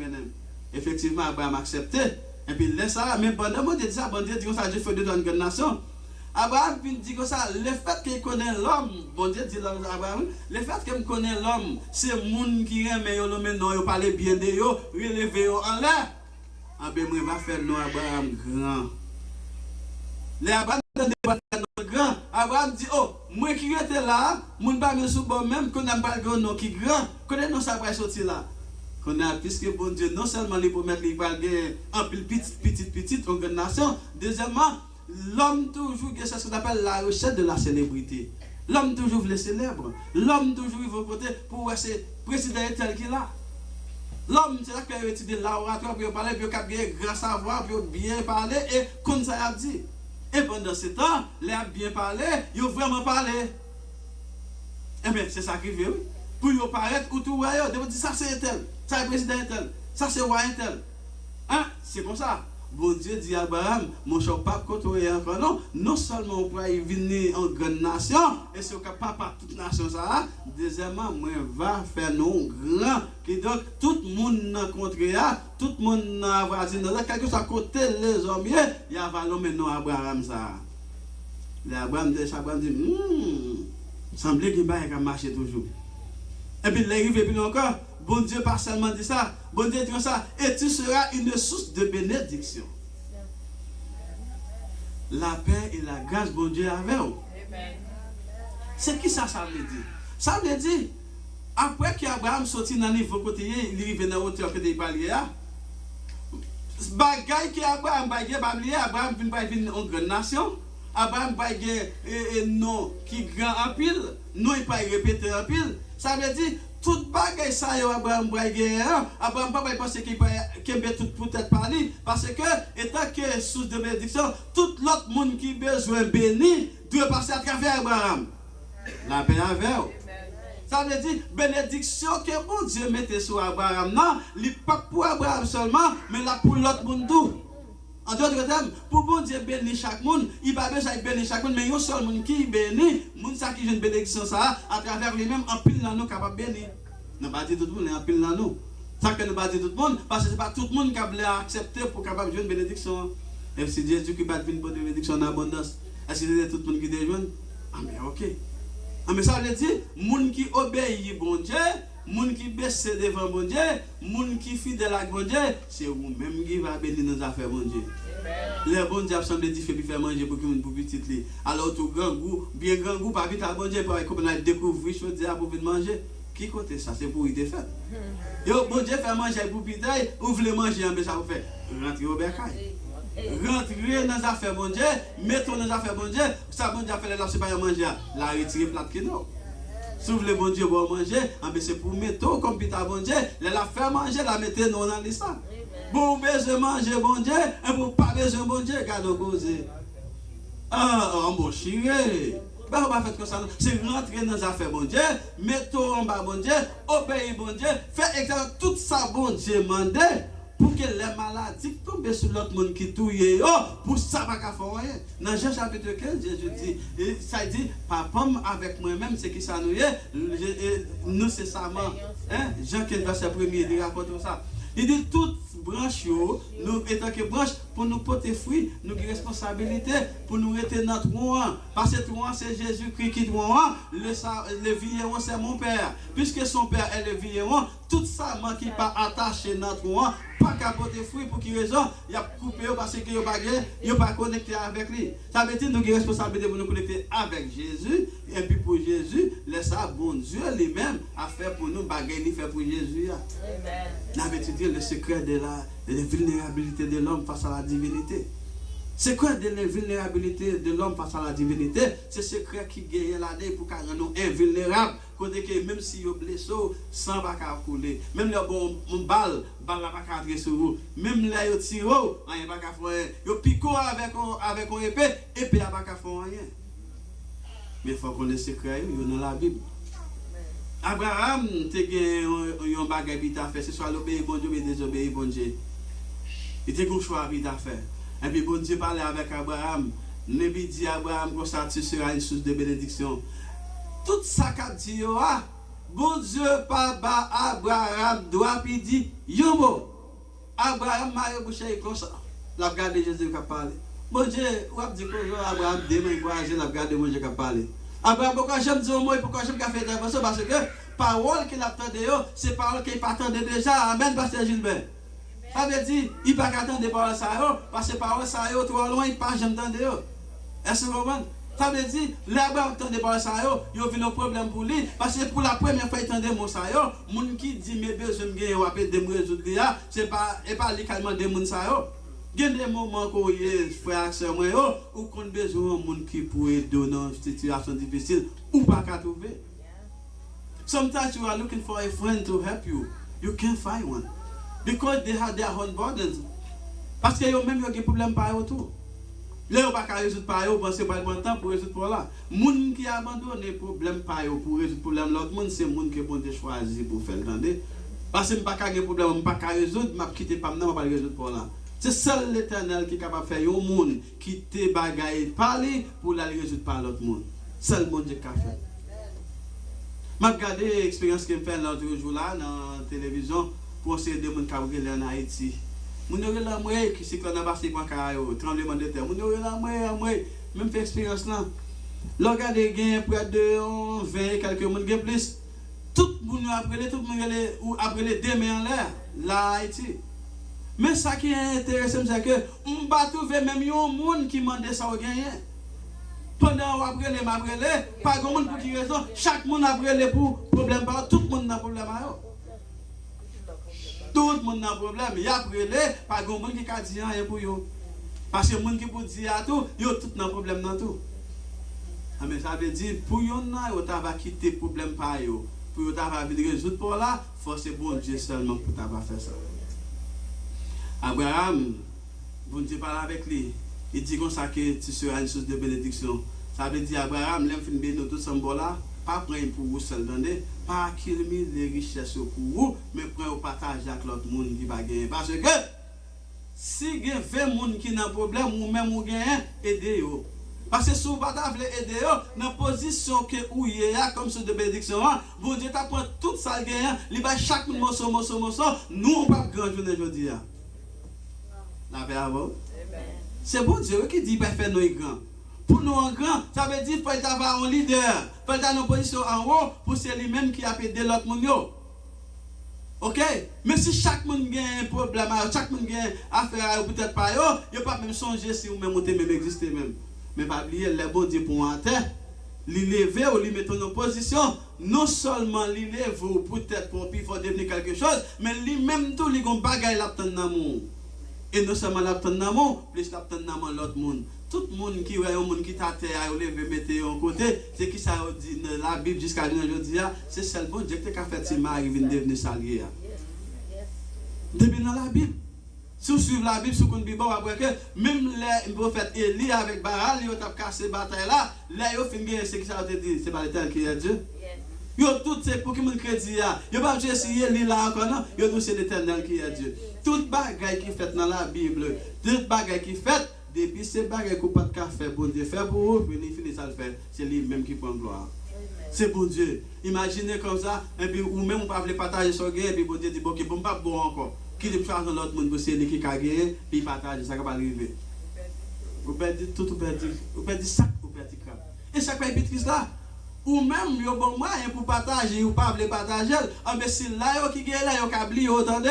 F: Effectivement, Abraham a accepté. Et puis, laisse ça, mais pendant que je dis ça, bon Dieu dit que ça, Dieu fait de dans une nation. Abraham dit que ça, le fait qu'il connaît l'homme, bon Dieu dit Abraham, le fait qu'il connaît l'homme, c'est le monde qui aime, mais non, il parle bien de eux, relever en l'air. Ah ben, moi, je vais faire nous Abraham grand. Les Abraham grand. Abraham dit, oh, moi qui était là, mon pas me sous bon même, qu'on n'a pas le nom qui grand, qu'on est non ça va sortir là. Qu'on a, puisque bon Dieu, non seulement les promettre, il va gagner un petite organisation, deuxièmement, l'homme toujours, c'est ce qu'on appelle la recherche de la célébrité. L'homme toujours veut célèbre. L'homme toujours veut côté pour voir ce président tel qu'il a. L'homme, c'est là qu'il a étudié l'oratoire pour parler, pour qu'il ait grand savoir, pour bien parler, et comme ça a dit. Et pendant ce temps, il a bien parlé, il a vraiment parlé. Eh bien, c'est ça qui veut, oui. Pour y paraître, ou tout, ouais, il dit ça c'est tel, ça c'est président tel, ça c'est roi tel. Hein? C'est comme ça. Bon Dieu dit à Abraham, mon cher pape, côtoyer encore non, non seulement on pourra y venir en grande nation, et c'est capable par toute nation ça, deuxièmement, moi va faire nous grand, qui donc tout le monde rencontré, tout le monde a voisin, quelque soit côté les hommes, il y a valeur maintenant Abraham ça. Abraham dit, semblait qu'il va marcher toujours. Et puis il arrive et puis encore, bon Dieu pas seulement dit ça, bon Dieu dit ça, et tu seras une source de bénédiction. La paix et la grâce, bon Dieu, avec vous. C'est qui ça veut dire? Ça veut dire, après qu'Abraham sortit dans le niveau côté, il arrive dans la hauteur que il parlait, bagaille que Abraham Abraham vient en grande nation, Abraham un nom qui grand en pile, non il pas répété en pile, ça veut dire, toute bagaille ça yo Abraham Abraham pas penser qu'il peut tout peut-être parler parce que étant que source de bénédiction tout l'autre monde qui besoin béni doit passer à travers Abraham. La paix avec. Ça veut dire bénédiction que bon Dieu mettait sur Abraham non, il pas pour Abraham seulement mais là pour l'autre monde tout. En d'autres termes, pour bon Dieu bénir chaque monde, il va besoin de bénir chaque monde, mais il y a un seul monde qui bénit, monde ça qui a une bénédiction ça, à travers lui-même, en pile dans nous capable de bénir. Nous ne pas dire tout le monde, en pile dans nous. Ça que nous ne pas dire tout le monde, parce que ce n'est pas tout le monde qui a accepté pour capable de jouer une bénédiction. Et si Jésus qui va venir pour une bénédiction en abondance, est-ce que c'est tout le monde qui déjoue? Ah mais ok. Ah mais ça veut dire, moun qui obéit bon Dieu, moun qui baisse devant bon Dieu, moun qui fidèle à bon Dieu, c'est vous-même qui va bénir nos affaires bon Dieu. Les bon Dieu semble difficile faire manger pour que moun pour petit li. Alors tout grand goût, bien grand goût pas vite à bon Dieu pour qu'on a découvrir chose dire pour venir manger. Qui côté ça c'est pour y te faire. Yo bon Dieu fait manger pour pitaille, ou voulez manger en ça vous fait rentrer au bercail. Rentrer dans les affaires bon Dieu, mettons dans les affaires bon Dieu, ça bon Dieu fait là c'est pas manger, la retirer plate que non. Si vous voulez bon Dieu pour manger, c'est pour mettre comme pita bon Dieu, la faire manger, la mettre dans la liste. Bon besoin manger bon Dieu, et pour pas besoin bon Dieu, garde causer. Ah, mon chiré. Ben, on va faire comme ça. C'est rentrer dans les affaires bon Dieu, mettons en bas bon Dieu, obéir bon Dieu, faire exactement tout ça bon Dieu mandé pour que les maladies tombent sur l'autre monde qui touille. Oh, pour ça, pas qu'à faire rien. Dans Jean chapitre 15, Jésus dit, ça dit, papa avec moi-même, c'est qui ça nous est, nous c'est ça, Jean 15, verset 1er, il raconte ça. Il dit, toute branche, nous étant que branche, pour nous porter fruit, nous avons responsabilité pour nous rester dans notre roi. Parce que roi, c'est Jésus-Christ qui est roi. Le vigneron, c'est mon père. Puisque son père est le vigneron, tout ça qui n'est pas attaché à notre roi, pas qu'à porter fruit pour qui raison, il a coupé parce qu'il n'a pas connecté avec lui. Ça veut dire que nous avons responsabilité pour nous connecter avec Jésus. Et puis pour Jésus, laisse ça, bon Dieu lui-même a fait pour nous, bagaille, il fait pour Jésus. Amen. Ça veut dire le secret de la vulnérabilité de l'homme face à la divinité. C'est quoi de la vulnérabilité de l'homme face à la divinité? C'est ce secret qui gagne l'année pour qu'on nous invulnérables. Même si vous blessez, sans pas couler. Même le bon balle la pas entrer sur vous. Même là, vous tirez, rien pas faire rien. Vous piquez avec une épée, épée n'a pas faire rien. Mais il faut qu'on ait ce secret dans la Bible. Abraham, tu as un bagage qui t'a fait, c'est soit l'obéir bon Dieu, mais désobéir bon Dieu. Il a un choix à faire. Et puis bon Dieu parlait avec Abraham. Il dit à Abraham que ça tu seras une source de bénédiction. Tout ça qu'a dit, bon Dieu pas Abraham doit puis dit, Yomo. Abraham m'a bouché comme ça. La garde de Jésus qui a parlé. Bon Dieu, ou a dit que Abraham demain encourager la garde de mon Dieu qui a parlé. Abraham, pourquoi j'aime dire au mot, pourquoi j'aime faire intervention? Parce que parole qu'il attendait, c'est parole qu'il attendait déjà. Amen, Pasteur Gilbert. Ça veut dire, il ne peut pas attendre parole ça, parce que parole ça, trop loin, il ne peut pas attendre. Est-ce que vous comprenez? Ça veut dire, là-bas, attendre parole ça, il y a un problème pour lui, parce que pour la première fois, il attendait mon ça, les gens qui disent, mes besoins, je vais me résoudre, ce n'est pas légalement des gens ça. Il y a des moments où les frères et sœurs ou qu'on a besoin de gens qui pourraient donner une situation difficile ou pas qu'à trouver. Sometimes you are looking for a friend to help you. You can't find one. Because they have their own burdens. Parce que eux-mêmes, ils ont des problèmes par eux tout. Là, ils ne peuvent pas résoudre par eux, parce que ce n'est pas le bon temps pour résoudre pour là. Les gens qui abandonnent les problèmes par eux pour résoudre les problèmes, l'autre monde, c'est les gens qui ont choisi pour faire le parce que je ne peux pas problème, je ne peux pas résoudre, je ne quitte pas, je ne peux pas résoudre pour là. C'est seul l'Éternel qui est capable de faire un monde qui te bagaille parler pour la résoudre par l'autre monde. Seul le monde qui a fait. Je regardé l'expérience que je fais l'autre jour là dans la télévision pour essayer de gens qui ont en Haïti. Je suis là, qui c'est qu'on a passé par le tremblement de terre. Je suis là, même fait expérience là. Regardez, il y a près de 20 et quelques personnes plus. Tout le monde après les deux mains en l'air, là Haïti. Mais ça qui est intéressant, c'est que on ne va pas trouver même un monde qui demande ça au gagner. Pendant qu'on après les mabrelés, pas de monde pour qui raison, chaque monde après les pour problème, tout le monde a problème. Tout le monde a problème. Il y a après les, pas de monde qui a dit rien pour eux. Parce que les gens qui peut dire à tout, ils ont tout un problème dans tout. Mais ça veut dire, pour eux, ils vont quitter le problème par eux. Pour eux, ils vont résoudre pour là, il faut c'est bon Dieu seulement pour faire ça. Abraham, bon Dieu parle avec lui. Il dit comme ça que tu seras une source de bénédiction. Ça veut dire Abraham, l'enfant béni tout ce là, pas prendre pour vous seul, pas acquérir les richesses pour vous, mais prendre au partage avec l'autre monde qui va gagner. Parce que si il y a 20 personnes qui ont un problème, ou même vous gagnez, aidez-vous. Parce que si vous voulez aider, dans la position que vous êtes comme source de bénédiction, bon Dieu t'apprend tout ça gagnant, il va chaque morceau, nous on ne peut pas grandir aujourd'hui. La paix à vous. C'est bon Dieu qui dit qu'il va faire nos grands. pour nous en grand, ça veut dire qu'il faut avoir un leader, il faut avoir une position en haut pour c'est lui-même qui a aidé l'autre monde. Ok? Mais si chaque monde a un problème, chaque monde a affaire peut-être pas, il ne pas même songer si vous même même exister même. Mais pas oublier les bons dieux pour en terre. L'élever ou lui mettre en position, non seulement l'élever peut-être pour qu'il faut devenir quelque chose, mais lui-même tout, il a un bagage dans l'amour. Et non seulement dans l'amour, plus dans l'autre monde. Tout le monde qui voit un monde qui t'a terre, il lever, mettre en côté, c'est qui ça dit dans la Bible jusqu'à aujourd'hui, c'est seul bon Dieu qui a fait si Marie vient devenir salarié. Depuis dans la Bible. Si vous suivez la Bible, si vous connaissez la Bible, même les prophètes Élie avec Baal, ils ont cassé la bataille là, là ils ont fini, c'est qui ça a dit, c'est pas l'Éternel qui est Dieu. Ils ont tout, c'est pour qui mon crédit, ils n'ont pas besoin d'essayer Élie là encore, non, ils ont dit c'est l'Éternel qui est Dieu. Toute bagaille qui est faite dans la Bible, toute bagaille qui est faite, depuis ces bagailles qu'on n'a pas fait, bon Dieu fait pour vous, puis il finit ça le faire, c'est lui-même qui prend gloire. C'est bon Dieu. Imaginez comme ça, et puis ou même on ne peut pas partager son gain, et puis bon Dieu dit, bon, ok, bon, pas bon encore. Qui est charge dans l'autre monde pour c'est lui qui a gagné, puis il partage, ça ne va pas arriver. Vous perdez tout, vous perdez sac, vous perdez crâne. Et ça fait bêtise là. Ou même, il y a bon moyen pour partager, ou pas partager, mais si là, qui gagne là, il y a oublié, attendez.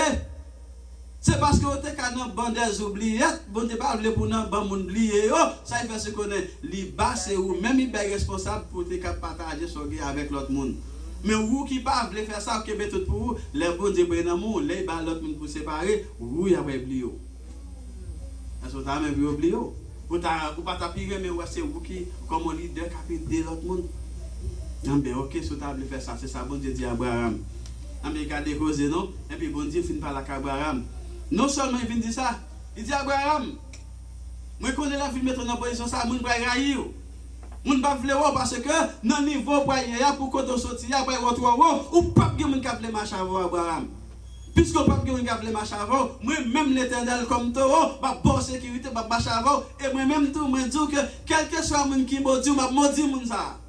F: C'est parce que vous êtes dans une bande oubliettes, vous n'êtes pas pour nous oublier, ça fait ce qu'on est. Les bas, c'est vous, même il est responsable pour partager son gain avec l'autre monde. Mais vous qui pas voulez faire ça, qui est tout pour vous, les bons dieux pour l'amour, les bas l'autre monde pour séparer, vous y avez oublié. Est-ce que vous avez même oublié? Vous ne pas t'appuyer, mais c'est vous qui, comme un leader, qui a aidé l'autre monde. Bien, ok, si vous avez faire ça, c'est ça, bon Dieu dit à Abraham. Mais regardez cause, non? Et puis bon Dieu finit par la Abraham. Non seulement il vient dire ça, il dit à Abraham, moi je connais la vie mettre en position ça, je ne vais pas railler. Je ne vais pas vouloir parce que dans le niveau pour qu'on sorte, après retour, ou pas que mon cap les marches avant Abraham. Puisque pas que mon cap les marches avant, moi-même l'Éternel comme toi, ma bonne sécurité, ma marche avant, et moi-même tout, moi dis que quel que soit mon qui maudit, m'a maudit mon ça.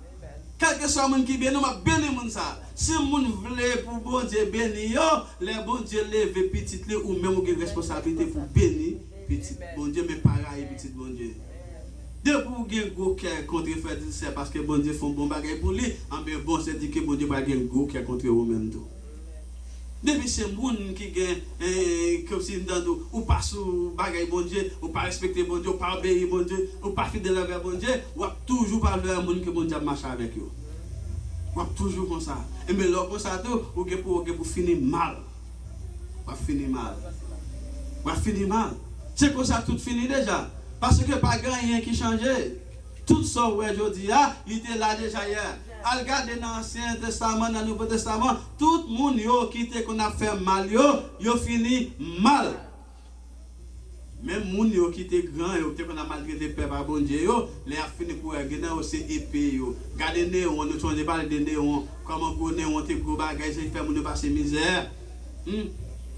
F: Quel que soit mon qui béni, m'a béni mon ça. Si mon voulait pour bon Dieu bénir, les bon Dieu lève petit ou même ou une responsabilité pour bénir petit bon Dieu, mais pareil petit bon Dieu. De pour gagner gros cœur contre faire c'est parce que bon Dieu font bon bagage pour lui, mais bon c'est dit que bon Dieu va gagner gros cœur contre eux même tout. Depuis c'est monde qui gagne comme si dans ou pas sous bagage bon Dieu, ou pas respecter bon Dieu, ou pas obéir bon Dieu, ou pas fidèle envers bon Dieu, ou toujours parler à monde que bon Dieu marche avec eux. Ou toujours comme ça. Et mais là comme ça tout, ou pour finir mal. Ou finir mal. Ou finir mal. C'est comme ça tout fini déjà. Parce que pas grand rien qui changeait. Tout ça aujourd'hui, il était là déjà hier. Al regarder dans l'Ancien Testament, dans le Nouveau Testament, tout le monde qui était qu'on a fait mal, yo fini mal. Même les gens qui étaient grands, qui ont maltraité le peuple à bon Dieu, les a fini pour gagner aussi épée. Regardez les néons, nous sommes pas des néons, comment les néons ont gros bagages, ils font nous passer misère.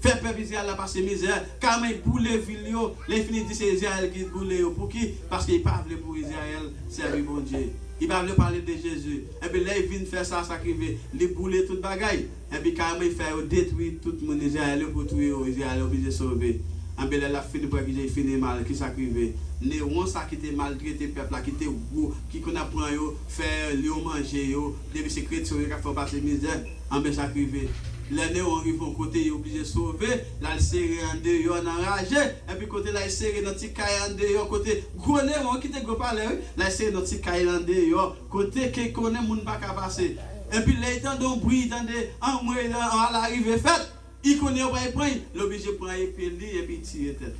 F: Fait peuple Israël la passer misère, car ils boulent les villes, les finis de c'est Israël qui boule. Pour qui? Parce qu'ils parlent pour Israël, servir bon Dieu. Ils parlent parler de Jésus. Et puis là, ils viennent faire ça, sacrifier, les bouler tout bagaille. Et puis quand ils font détruire tout le monde Israël pour tuer Israël, obligé de sauver. En bel la fini pour qu'il fini mal qui s'acrivé néon ça qui était maltraité peuple qui était gros qui qu'on apprend yo faire yo manger yo depuis ces chrétiens qui font passer misère en bel s'acrivé les néon arrive au côté obligé sauver la serrer en deux yo enragé et puis côté là serrer dans petit caille en deux yo côté gros néon qui était gros parler la serrer dans petit caille en deux yo côté qui connaît moun pas ka passer et puis là étant don bruit attendez en moi à l'arrivée faite. Il connaît pas prendre, l'obligé prend épée et puis tirer tête.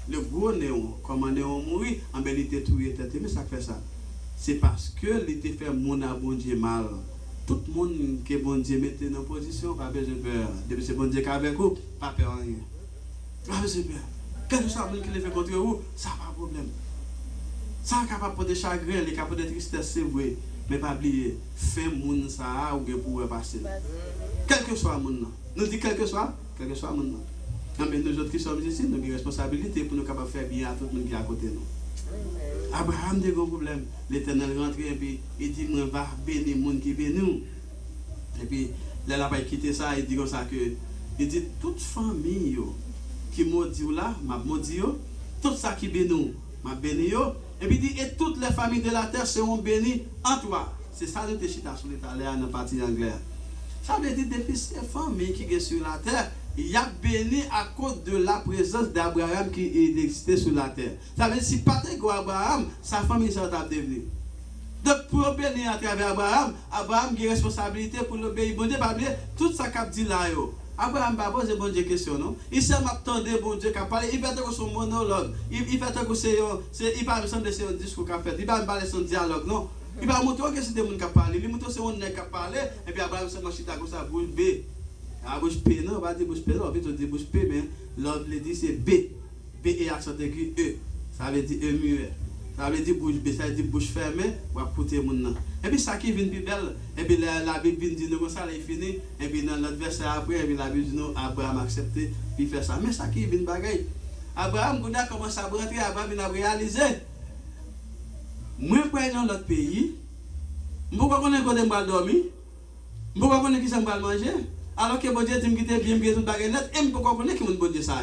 F: Le gros néon, comment néon mourir, en belle il tuer tête. Mais ça fait ça. C'est parce que il était fait mon bon Dieu mal. Tout le monde que bon Dieu mettait dans position, pas besoin de peur. Depuis c'est bon Dieu qui avec vous, pas peur rien. Pas besoin de peur. Quel que soit le monde qui le fait contre vous, ça pas de problème. Ça est capable de chagrin, il est capable de tristesse, c'est vrai. Mais pas oublier, fait moun ça ou bien pour passer. Quel que soit le monde. Nous disons quel que soit maintenant. Mais nous autres qui sommes ici, nous avons une responsabilité pour nous capables de faire bien à tout le monde qui est à côté de nous. Abraham a des gros problèmes. L'Éternel rentre et puis il dit, moi, va bénir le monde qui bénit nous. Et puis, là, il n'a pas quitté ça, il dit comme ça que, il dit, toute famille qui maudit là, m'a maudit, tout ça qui bénit nous, m'a béni, Et puis il dit, et toutes les familles de la terre seront bénies en toi. C'est ça le chita sur l'état dans la partie anglaise. Ça veut dire depuis ces familles qui sont sur la terre, il y a béni à cause de la présence d'Abraham qui existait sur la terre. Ça veut dire si pas Abraham, sa famille serait devenue. Donc pour bénir à travers Abraham, Abraham a une responsabilité pour l'obéir. Bon Dieu, pas oublier tout ça qu'a dit là. Abraham n'a pas posé bon Dieu question, non? Il s'est m'attendait bon Dieu qui a parlé. Il fait son monologue. Il fait il parle de son discours qu'il a fait. Il va parler son dialogue, non? Il va montrer que c'est des gens qui parlent. Il montre que c'est un homme qui a parlé. Et puis Abraham s'est marché comme ça, bouche B. Ah, bouche P, non, on va dire bouche P, non, on va dire bouche P, mais l'autre le dit c'est B. B et accent aigu E. Ça veut dire E muet. Ça veut dire bouche B, ça veut dire bouche fermée, ou à côté mon nom. Et puis ça qui vient plus belle, et puis la Bible vient dire comme ça, là il finit, et puis dans l'autre verset après, et puis la Bible dit non, Abraham accepté, puis il fait ça. Mais ça qui vient bagaille. Abraham, quand il a commencé à rentrer, Abraham a réalisé. Moi, je prends dans l'autre pays, je ne sais pas qu'on est dormir, je ne sais pas qu'on est qui s'en va manger, alors que bon Dieu dit que bien, bien, tout bagage net, et je ne sais pas qu'on est qui bon Dieu ça.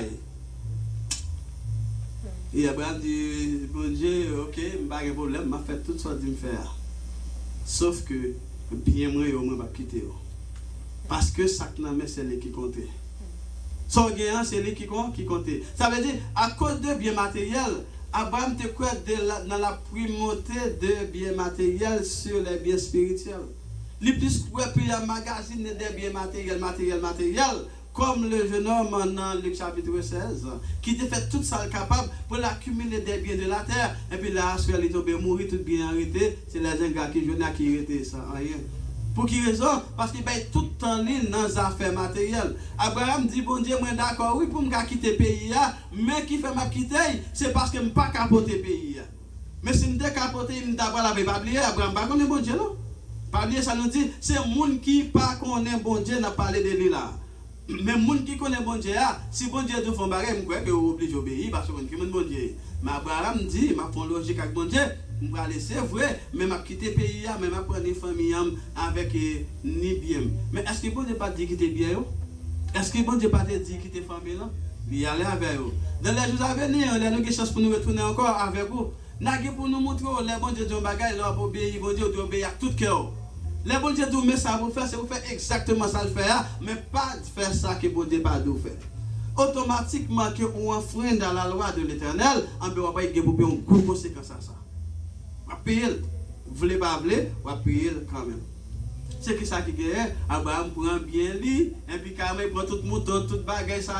F: Et Abraham dit, bon Dieu, ok, je n'ai pas de problème, je vais faire tout ce que je vais faire. Sauf que, bien moi, je ne vais pas quitter. Parce que ça c'est lui qui compte. Son gagnant, c'est lui qui compte. Ça veut dire, à cause de biens matériels, Abraham te croit dans la primauté de biens matériels sur les biens spirituels. Les plus croit puis un magazine des biens matériels, comme le jeune homme dans Luc chapitre 16, qui te fait tout ça capable pour l'accumuler des biens de la terre. Et puis là, il est tombé mourir, tout bien arrêté. C'est les gens qui viennent qui arrêtent ça, rien. Pour quelle raison? Parce qu'il paye tout le temps dans les affaires matérielles. Abraham dit, bon Dieu, moi d'accord, oui, pour me quitter le pays, mais qui fait ma quitter, c'est parce que je ne peux pas capoter le pays. Mais si je ne capoter, je ne peux pas oublier, Abraham ne connaît pas bon Dieu, non? Pas oublier, ça nous dit, c'est le monde qui ne connaît bon Dieu, n'a parlé de lui là. Mais le monde qui connaît bon Dieu, si bon Dieu te fait un bagage, je crois que vous obligez d'obéir parce que vous connaissez bon Dieu. Mais Abraham dit, je prends logique avec bon Dieu. Je vais laisser vrai, mais je quitter le pays, mais je prends une famille avec ni bien. Mais est-ce que bon Dieu pas dit quitter bien? Est-ce que bon Dieu pas dit quitter la famille? Il y aller avec vous. Dans les jours à venir, on a une chance pour nous retourner encore avec vous. Nous pour nous montrer les bon Dieu de bagage, là pour obéir, bon Dieu doit obéir à tout cœur. Les bon Dieu doit mettre ça pour faire, c'est pour faire exactement ça le faire, mais pas faire ça que bon Dieu pas doit faire. Automatiquement que on enfreint dans la loi de l'Éternel, on peut pas y avoir une grosse conséquence à ça. On va payer, vous voulez pas voulez, on va payer quand même. C'est que ça qui est, Abraham prend bien lui, et puis quand même il prend tout le monde, tout bagage ça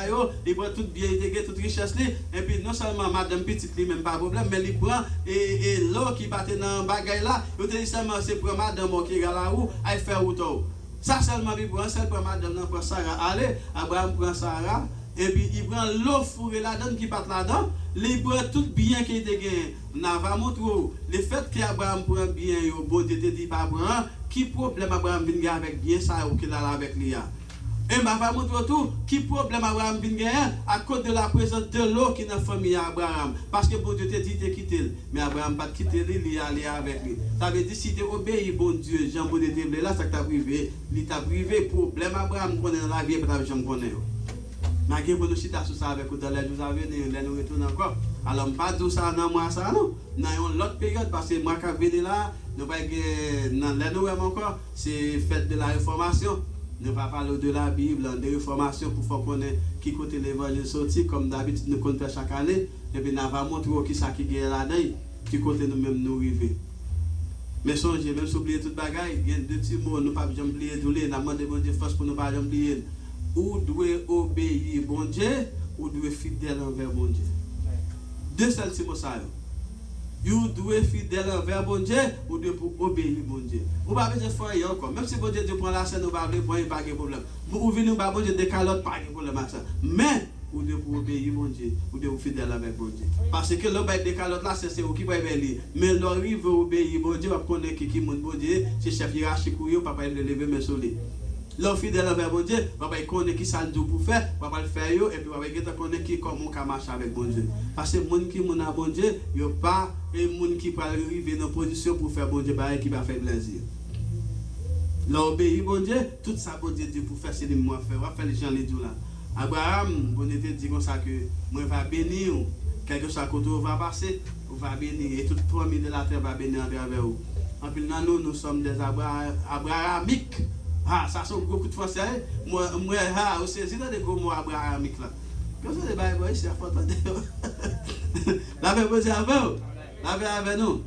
F: il prend tout bien intégré, toute richesse lui, et puis non seulement madame petite lui même pas de problème, mais il prend et l'eau qui battait dans bagage là, il dit seulement c'est pour madame qui est là où, elle fait auto. Ça seulement il prend celle pour madame non pour Sarah, allez, Abraham prend Sarah. Et puis il prend l'eau fourrée là-dedans qui part là-dedans, il prend tout bien qui était gagné. On va montrer le fait qu'Abraham prend bien, bon Dieu te dit pas Abraham, qui problème Abraham vient avec bien ça ou qu'il a avec lui. Et on va montrer tout, qui problème Abraham vient gagner à cause de la présence de l'eau qui est dans la famille Abraham. Parce que bon Dieu te dit de quitter, mais Abraham pas quitter lui, il est allé avec lui. Ça veut dire si tu obéis bon Dieu, Jean bon Dieu là, ça t'a privé, il t'a privé, problème Abraham connaît dans la vie, pas Jean connaît. Mais pour nous chita sur ça avec vous dans les jours à venir, nous retournons encore. Alors, pas tout ça dans moi, ça non. Dans une autre période, parce que moi, quand je viens là, nous pas dans les nouvelles encore, c'est fête de la réformation. Nous va parler de la Bible, de réformation pour faire connaître qui côté l'évangile sorti, comme d'habitude nous comptons chaque année. Et puis, nous allons montrer qui ça qui est là-dedans, qui côté nous-mêmes nous arriver. Mais songez, même si vous oubliez toute bagaille, il y a deux petits mots, nous ne pouvons pas oublier, nous avons demandé bon Dieu force pour nous pas oublier. Ou doit obéir bon Dieu, ou doit fidèle envers bon Dieu. Deux seuls mots ça. Vous doit fidèle envers bon Dieu, ou doit obéir bon Dieu. Vous ne pouvez pas faire encore. Même si bon Dieu prend la scène, vous ne pouvez pas de problème. Vous venez au bon Dieu de calotte, pas de problème avec ça. Mais, vous devez obéir bon Dieu, vous devez fidèle avec bon Dieu. Parce que le bail de calotte là, c'est vous qui va obéir. Mais l'ori veut obéir bon Dieu, va connaître qui est bon Dieu, c'est chef hiérarchique ou papa il lever mes soleils. L'homme fidèle envers bon Dieu, papa il connaît qui ça le pour faire, papa le faire et puis papa il connaît qui comment on marche avec bon Dieu. Parce que monde qui mon a bon Dieu, il pas et monde qui peut arriver dans position pour faire bon Dieu bah qui va faire plaisir. L'obéir bon Dieu, tout ça bon Dieu pour faire c'est moi faire, va faire les gens les tout là. Abraham, bon Dieu te dit comme ça que moi va bénir quelque chose à côté où va passer, on va bénir, et toute promis de la terre va bénir à travers vous. En plus, nous sommes des abrahamiques. Ah, ça sont beaucoup de français. Moi, aussi, c'est des gros mots abrahamiques là. Qu'est-ce que c'est Bible, c'est important. La Bible dit avant, la Bible avec nous.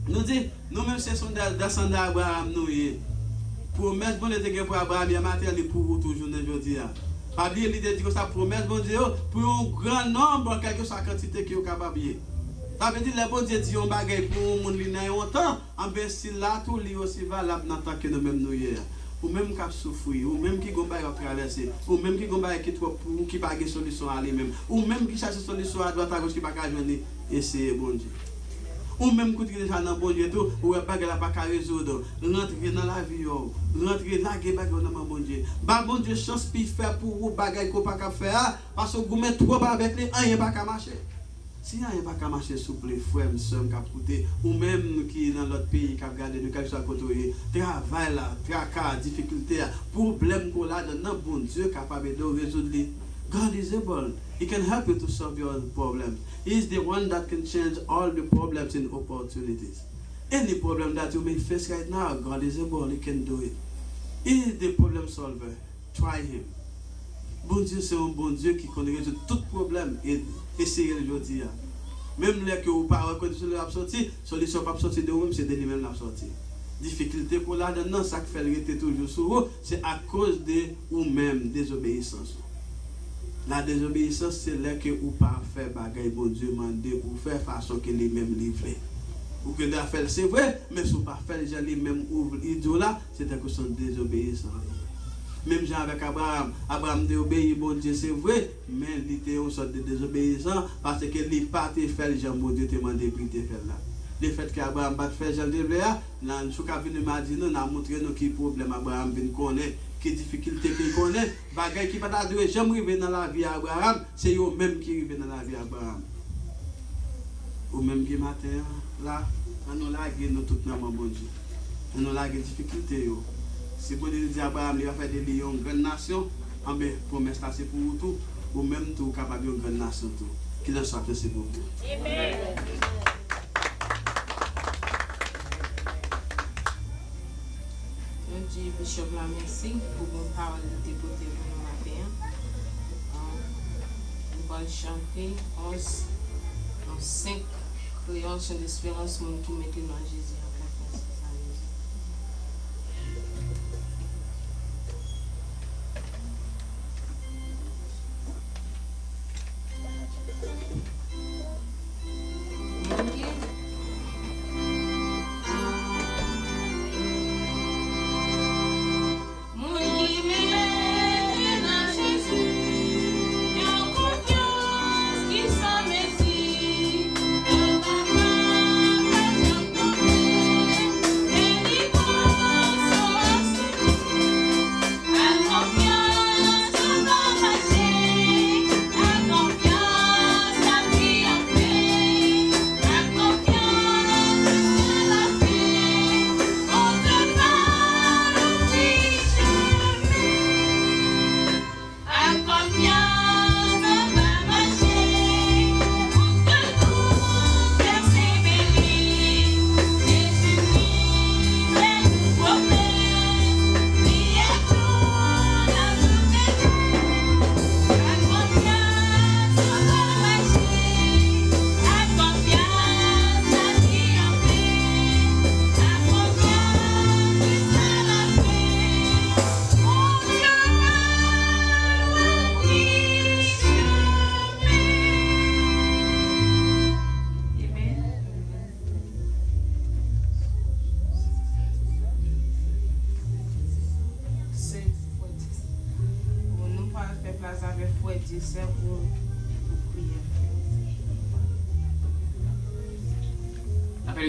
F: Nous dit, nous-mêmes, ce sont des descendants d'Abraham, nous. Promesse, bon, les pour Abraham, il y a matériel pour vous toujours aujourd'hui. Pas oublier l'idée de ça, promesse, bon Dieu, pour un grand nombre, quelque chose à quantité qui est capable de. Ça veut dire que le bon Dieu dit un bagage pour un monde qui n'a pas longtemps, en bien si là, tout lui aussi valable dans le temps que nous-mêmes nous y ou même qui a souffert, ou même qui a traversé, ou même qui n'a pas de solution à lui-même, ou même qui cherche solution à droite à gauche qui n'a pas de essayer, bon Dieu. Ou même qui est déjà dans bon Dieu, ou pas de la pas résoudre, rentrer dans la vie, rentrer là, dans bon Dieu. Bah, bon Dieu, chance pour faire pour vous, bagaille qu'on pas faire, parce que vous mettez trop avec les, rien pas qu'à marcher. Si rien pas qu'à marcher souple, frère, soeur, qui a coûté, ou même qui est dans l'autre pays, qui a gardé de quelque chose à côté, travail là, tracas, difficulté, problème qu'on a dans bon Dieu capable de résoudre. God is able. He can help you to solve your problems. He is the one that can change all the problems in opportunities. Any problem that you may face right now, God is able. He can do it. He is the problem solver. Try him. Bon Dieu, c'est un bon Dieu qui connaît tout problème et essayez le dire. Même les que vous ne pouvez pas reconnaître la sortie, solution pas sortir de vous-même, c'est de lui-même la sortie. Difficulté pour là-dedans, ça fait rester toujours sur vous, c'est à cause de vous-même, désobéissance. La désobéissance, c'est là que vous ne pouvez pas faire bagaille, bon Dieu demandé pour faire façon que lui-même livré. Ou que la faire, c'est vrai, mais si vous ne pouvez pas faire lui-même ouvre l'idiot là, c'est une question de désobéissance. Même Jean avec Abraham, Abraham a obéi, bon Dieu, c'est vrai, mais il était une sorte de désobéissant parce qu'il n'a pas fait Jean, bon Dieu, te demandé pour te faire là. Le fait qu'Abraham n'a pas fait Jean de là, dans ce cas, il m'a dit, nous avons montré qui problème Abraham connaît, qui difficulté qu'il connaît, bagaille qui pas de jamais arriver dans la vie d'Abraham, c'est eux-mêmes qui arrivent dans la vie d'Abraham. Ou même qui matin, là, on nous lague nous tout dans mon bon Dieu. On nous lague difficulté. Si vous dites à Abraham, il va faire des lions, une grande nation, en bien, promesse là, c'est pour vous tout, ou même tout capable de grande nation tout. Qu'il en soit c'est pour vous.
C: Amen.
A: Je dis, Bishop, la merci pour vos paroles déposées pour le matin. On va chanter 5 créations d'espérance, mon qui mettait dans Jésus.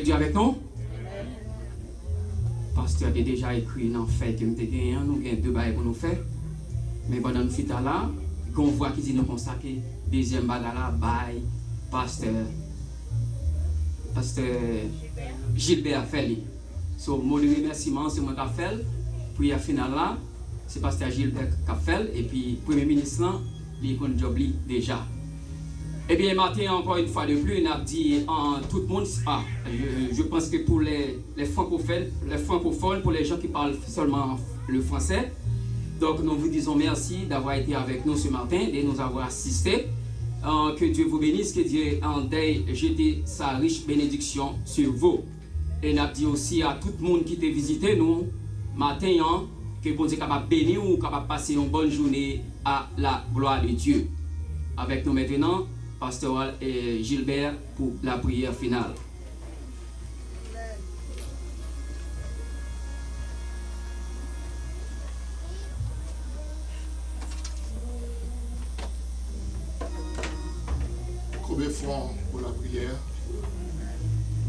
H: Dieu avec nous. Pasteur a déjà écrit dans le fait que nous avons 2 bails pour nous faire. Mais pendant nous sommes là, on voit qui dit nous consacrer deuxième bagarre là, bail, pasteur Gilbert a fait. So, mon remerciement, c'est moi qui a fait. Puis à final là, c'est pasteur Gilbert qui a fait. Et puis, premier ministre là, il a un job déjà. Eh bien, matin, encore une fois de plus, on a dit en tout le monde, je pense que pour les francophones, pour les gens qui parlent seulement le français, donc nous vous disons merci d'avoir été avec nous ce matin et de nous avoir assistés. Que Dieu vous bénisse, que Dieu en ait jeté sa riche bénédiction sur vous. Et nous dit aussi à tout le monde qui t'a visité nous matin, que bon Dieu capable bénir ou capable passer une bonne journée à la gloire de Dieu. Avec nous maintenant, Pasteur Gilbert pour la prière finale.
I: Combien de fois pour la prière?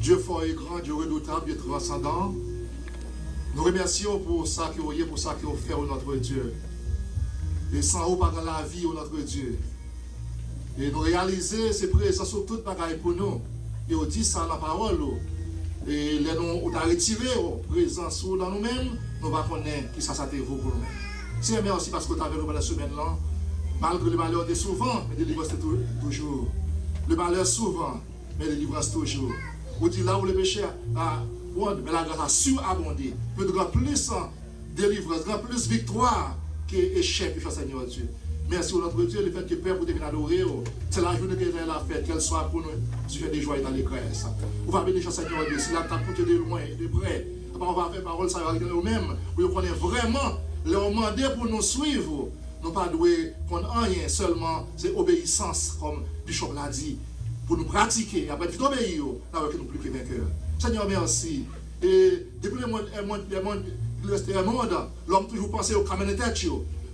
I: Dieu fort et grand, Dieu redoutable, Dieu transcendant. Nous remercions pour ça que vous avez, pour ça que vous faites, notre Dieu. Et sans vous, pas dans la vie, notre Dieu. Et nous réaliser ces présences sur toute bagaille pour nous. Et on dit ça dans la parole. Et les nous, on a retiré présence dans nous-mêmes, nous va connaître qui ça t'est vous pour nous. C'est merci parce que tu as vu nous pendant la semaine là. Malgré le malheur de souvent, mais délivrance toujours. Le malheur souvent, mais délivrance toujours. On dit là où le péché a mais la grâce a surabondé. Peut grand plus délivrance, grand plus victoire que échec, Seigneur Dieu. Merci notre Dieu, le fait que Père vous devez adorer. C'est la journée que vous avez faite, qu'elle soit pour nous, sujet de joie dans les grâces. On va bénir Seigneur Dieu, si la table pour de loin et de près. On va faire parole, ça va nous-mêmes, pour qu'on ait vraiment leur demander pour nous suivre. Nous ne pas doués qu'on rien, seulement c'est obéissance, comme Bishop l'a dit, pour nous pratiquer. Après, il faut obéir, là où nous plus que vainqueurs. Seigneur, merci. Et depuis le monde, l'homme toujours pensé au caméra de tête.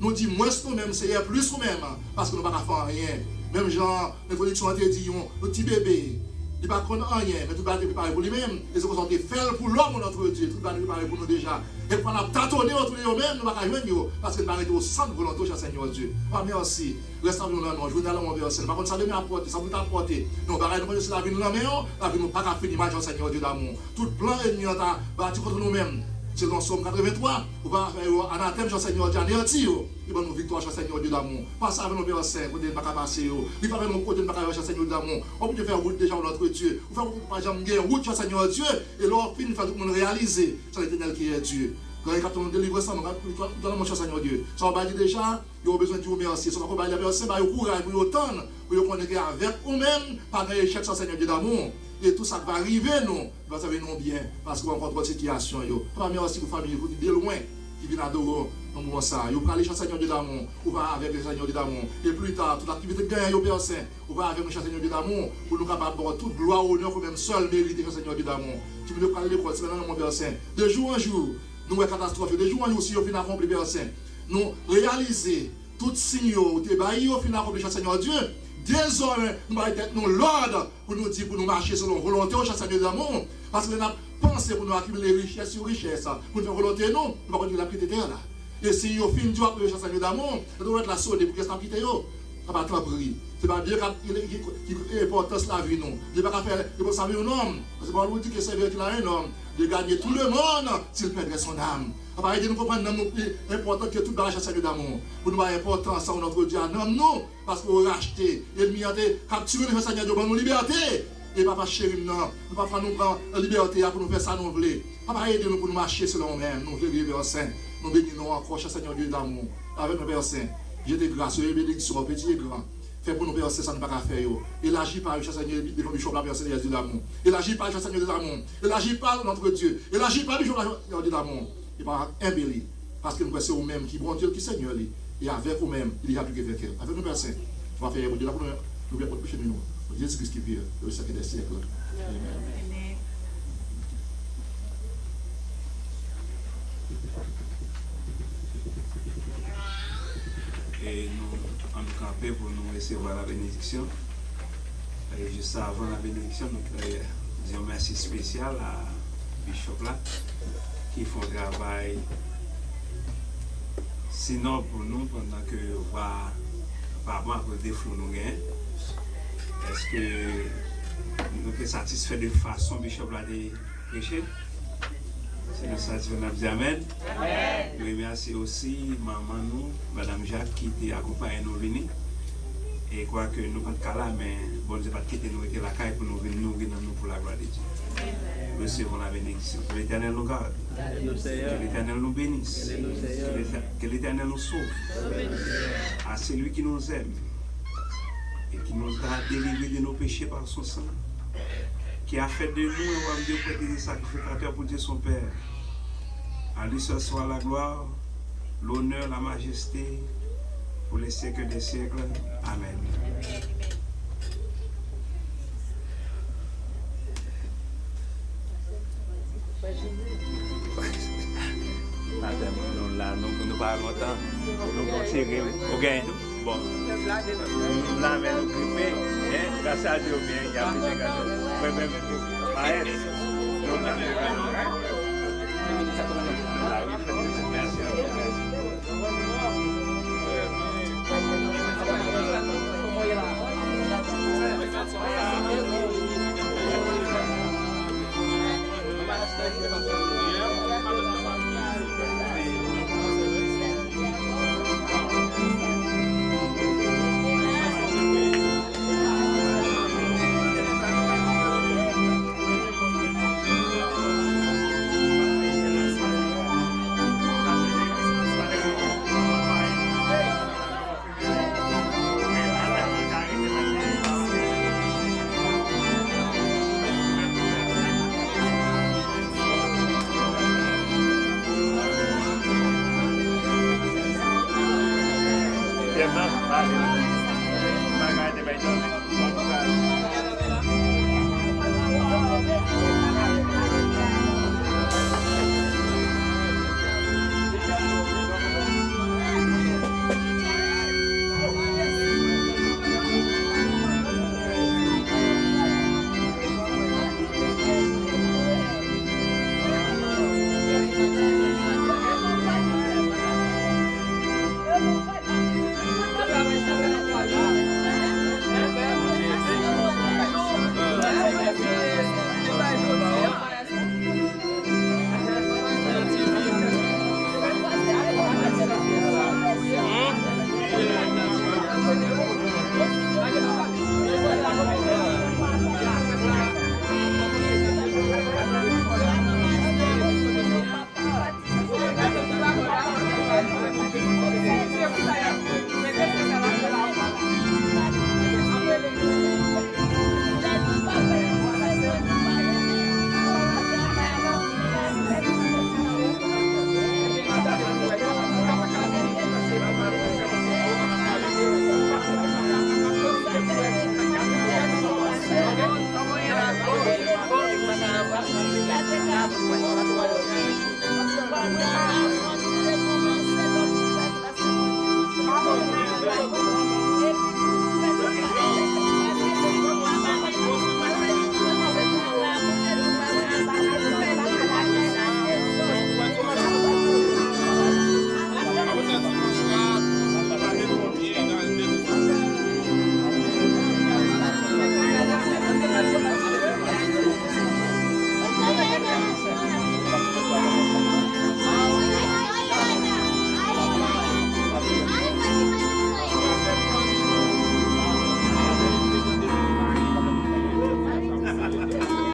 I: Nous disons, moins nous-mêmes, c'est plus nous-mêmes, parce que nous ne pouvons pas faire rien. Même genre, l'évolution a été dit, nos petits bébés, ils ne peuvent pas rien, mais tout le monde est préparé pour lui-même. Et ce qu'on est fait pour l'homme, notre Dieu, tout le monde est préparé pour nous déjà. Et quand on a tâtonné entre nous-mêmes, nous ne pouvons pas joindre, parce que nous avons été au centre volonté, cher Seigneur Dieu. merci. Reste avec nous là, je vous donne mon verset. Par contre, ça devient apporter, ça vous apporter. Nous, pareil, nous connaissons la vie de la maison, la vie nous pas qu'à finir, ma Seigneur Dieu d'amour. Tout plan ennemi, on a bâti contre nous-mêmes. C'est dans Somme 83, on va faire un anathème, Seigneur Dieu, anéantir. Il va nous victoire, Seigneur Dieu d'amour. Pas ça avec nos versets, pour ne pas passer. Il va avec nos côtés, ne pas passer, Seigneur Dieu d'amour. On peut faire route déjà, notre Dieu. On peut pas jamais route, Seigneur Dieu. Et l'or fin, il faut tout le monde réaliser. C'est l'éternel qui est Dieu. Quand il capte nous délivrer ça, nous allons mon cher Seigneur Dieu. Ça va dire déjà, il y a besoin de vous remercier. Ça va dire verset, il y a courage pour autant, pour connaître avec vous-même, par un échec, Seigneur Dieu d'amour. Et tout ça va arriver, nous, va savoir nous bien, parce qu'on rencontre votre situation. Merci pour la famille, vous de loin, qui viennent adorer dans moment ça. Vous allez chercher Seigneur Dieu d'amour, vous va avec le Seigneur Dieu d'amour. Et plus tard, toute l'activité de gain, vous va avec le Seigneur Dieu d'amour, pour nous capables de toute gloire, honneur, pour même seul mériter le Seigneur Dieu d'amour. Tu veux parler de l'école, c'est maintenant mon verset. De jour en jour, nous avons catastrophe. De jour en jour, aussi, au final, accompli verset. Nous réaliser tous signaux, tes baillis, au final, accompli Seigneur Dieu. Désormais, nous allons être l'ordre pour nous dire, pour nous marcher selon volonté au Seigneur d'amour. Parce que nous avons pensé pour nous accumuler richesse sur richesse. Pour nous faire volonté, nous ne pouvons pas continuer la quitter terre là. Et si nous finissons du après le Seigneur d'amour, nous devons être la saude pour qu'est-ce qu'on quitte. Ça va être briller. Ce n'est pas Dieu qui est important la vie, non. Dieu ne peut pas faire, il peut savoir un homme. Parce que Paul nous dit que c'est vrai qu'il a un homme. De gagner tout le monde s'il perdrait son âme. Après, nous comprenons que important que tout le Seigneur d'amour. Pour nous, important ça, notre Dieu, non, parce qu'on a racheté. L'ennemi a capturé le Seigneur Dieu pour nous liberté. Et papa chéri, non. Nous ne pouvons pas nous prendre la liberté pour nous faire ça, nous voulons. Papa, aidez-nous pour nous marcher selon nous-mêmes. Nous voulons vivre au sein. Nous bénissons encore, Seigneur Dieu d'amour. Avec nos Père Saint. J'ai des grâces, et bénédictions, petit et grand. Fait pour nous verser ça ne pas faire. Élargis par le Seigneur devant Bishop la verser de l'amour. Élargis par le Seigneur de l'amour. Élargis par notre Dieu. Élargis par le Bishop de l'amour. Il va embellir. Parce que nous pensons au même qui bon Dieu qui Seigneur. Et avec vous-même, il y a plus que vainqueur. Avec nous personnes, on va faire Dieu là pour nous bien pour nous. Jésus Christ qui vit au siècle des siècles. Amen.
J: Et nous en camper pour nous recevoir la bénédiction. Et juste avant la bénédiction, nous disons merci spécial à Bishop là, qui font un travail sinon pour nous pendant que on va apparemment à cause des flous nous gagnons. Est-ce que nous sommes satisfaits de façon Bishop là de prêcher? C'est le satisfait de Amen. Je remercie aussi maman nous, Madame Jacques, qui t'a accompagné nous venir. Et quoi que nous pas de cas là, mais bon Dieu va quitter nous et la caille pour nous venir nous pour la gloire de Dieu. Recevons la bénédiction. Que l'Éternel nous garde. Que l'Éternel nous bénisse. Que l'Éternel nous sauve. À celui qui nous aime et qui nous a délivrés de nos péchés par son sang, qui a fait de nous un homme Dieu prêté des sacrificateurs pour Dieu son Père. À lui seul soit la gloire, l'honneur, la majesté, pour les siècles des siècles. Amen. Nous là, nous pas longtemps. Nous considérons au gain. Bon. Nous là, mais nous grippés. Grâce à Dieu, bien, il y a plus de gâteaux. Même maître. Nous là, Amen.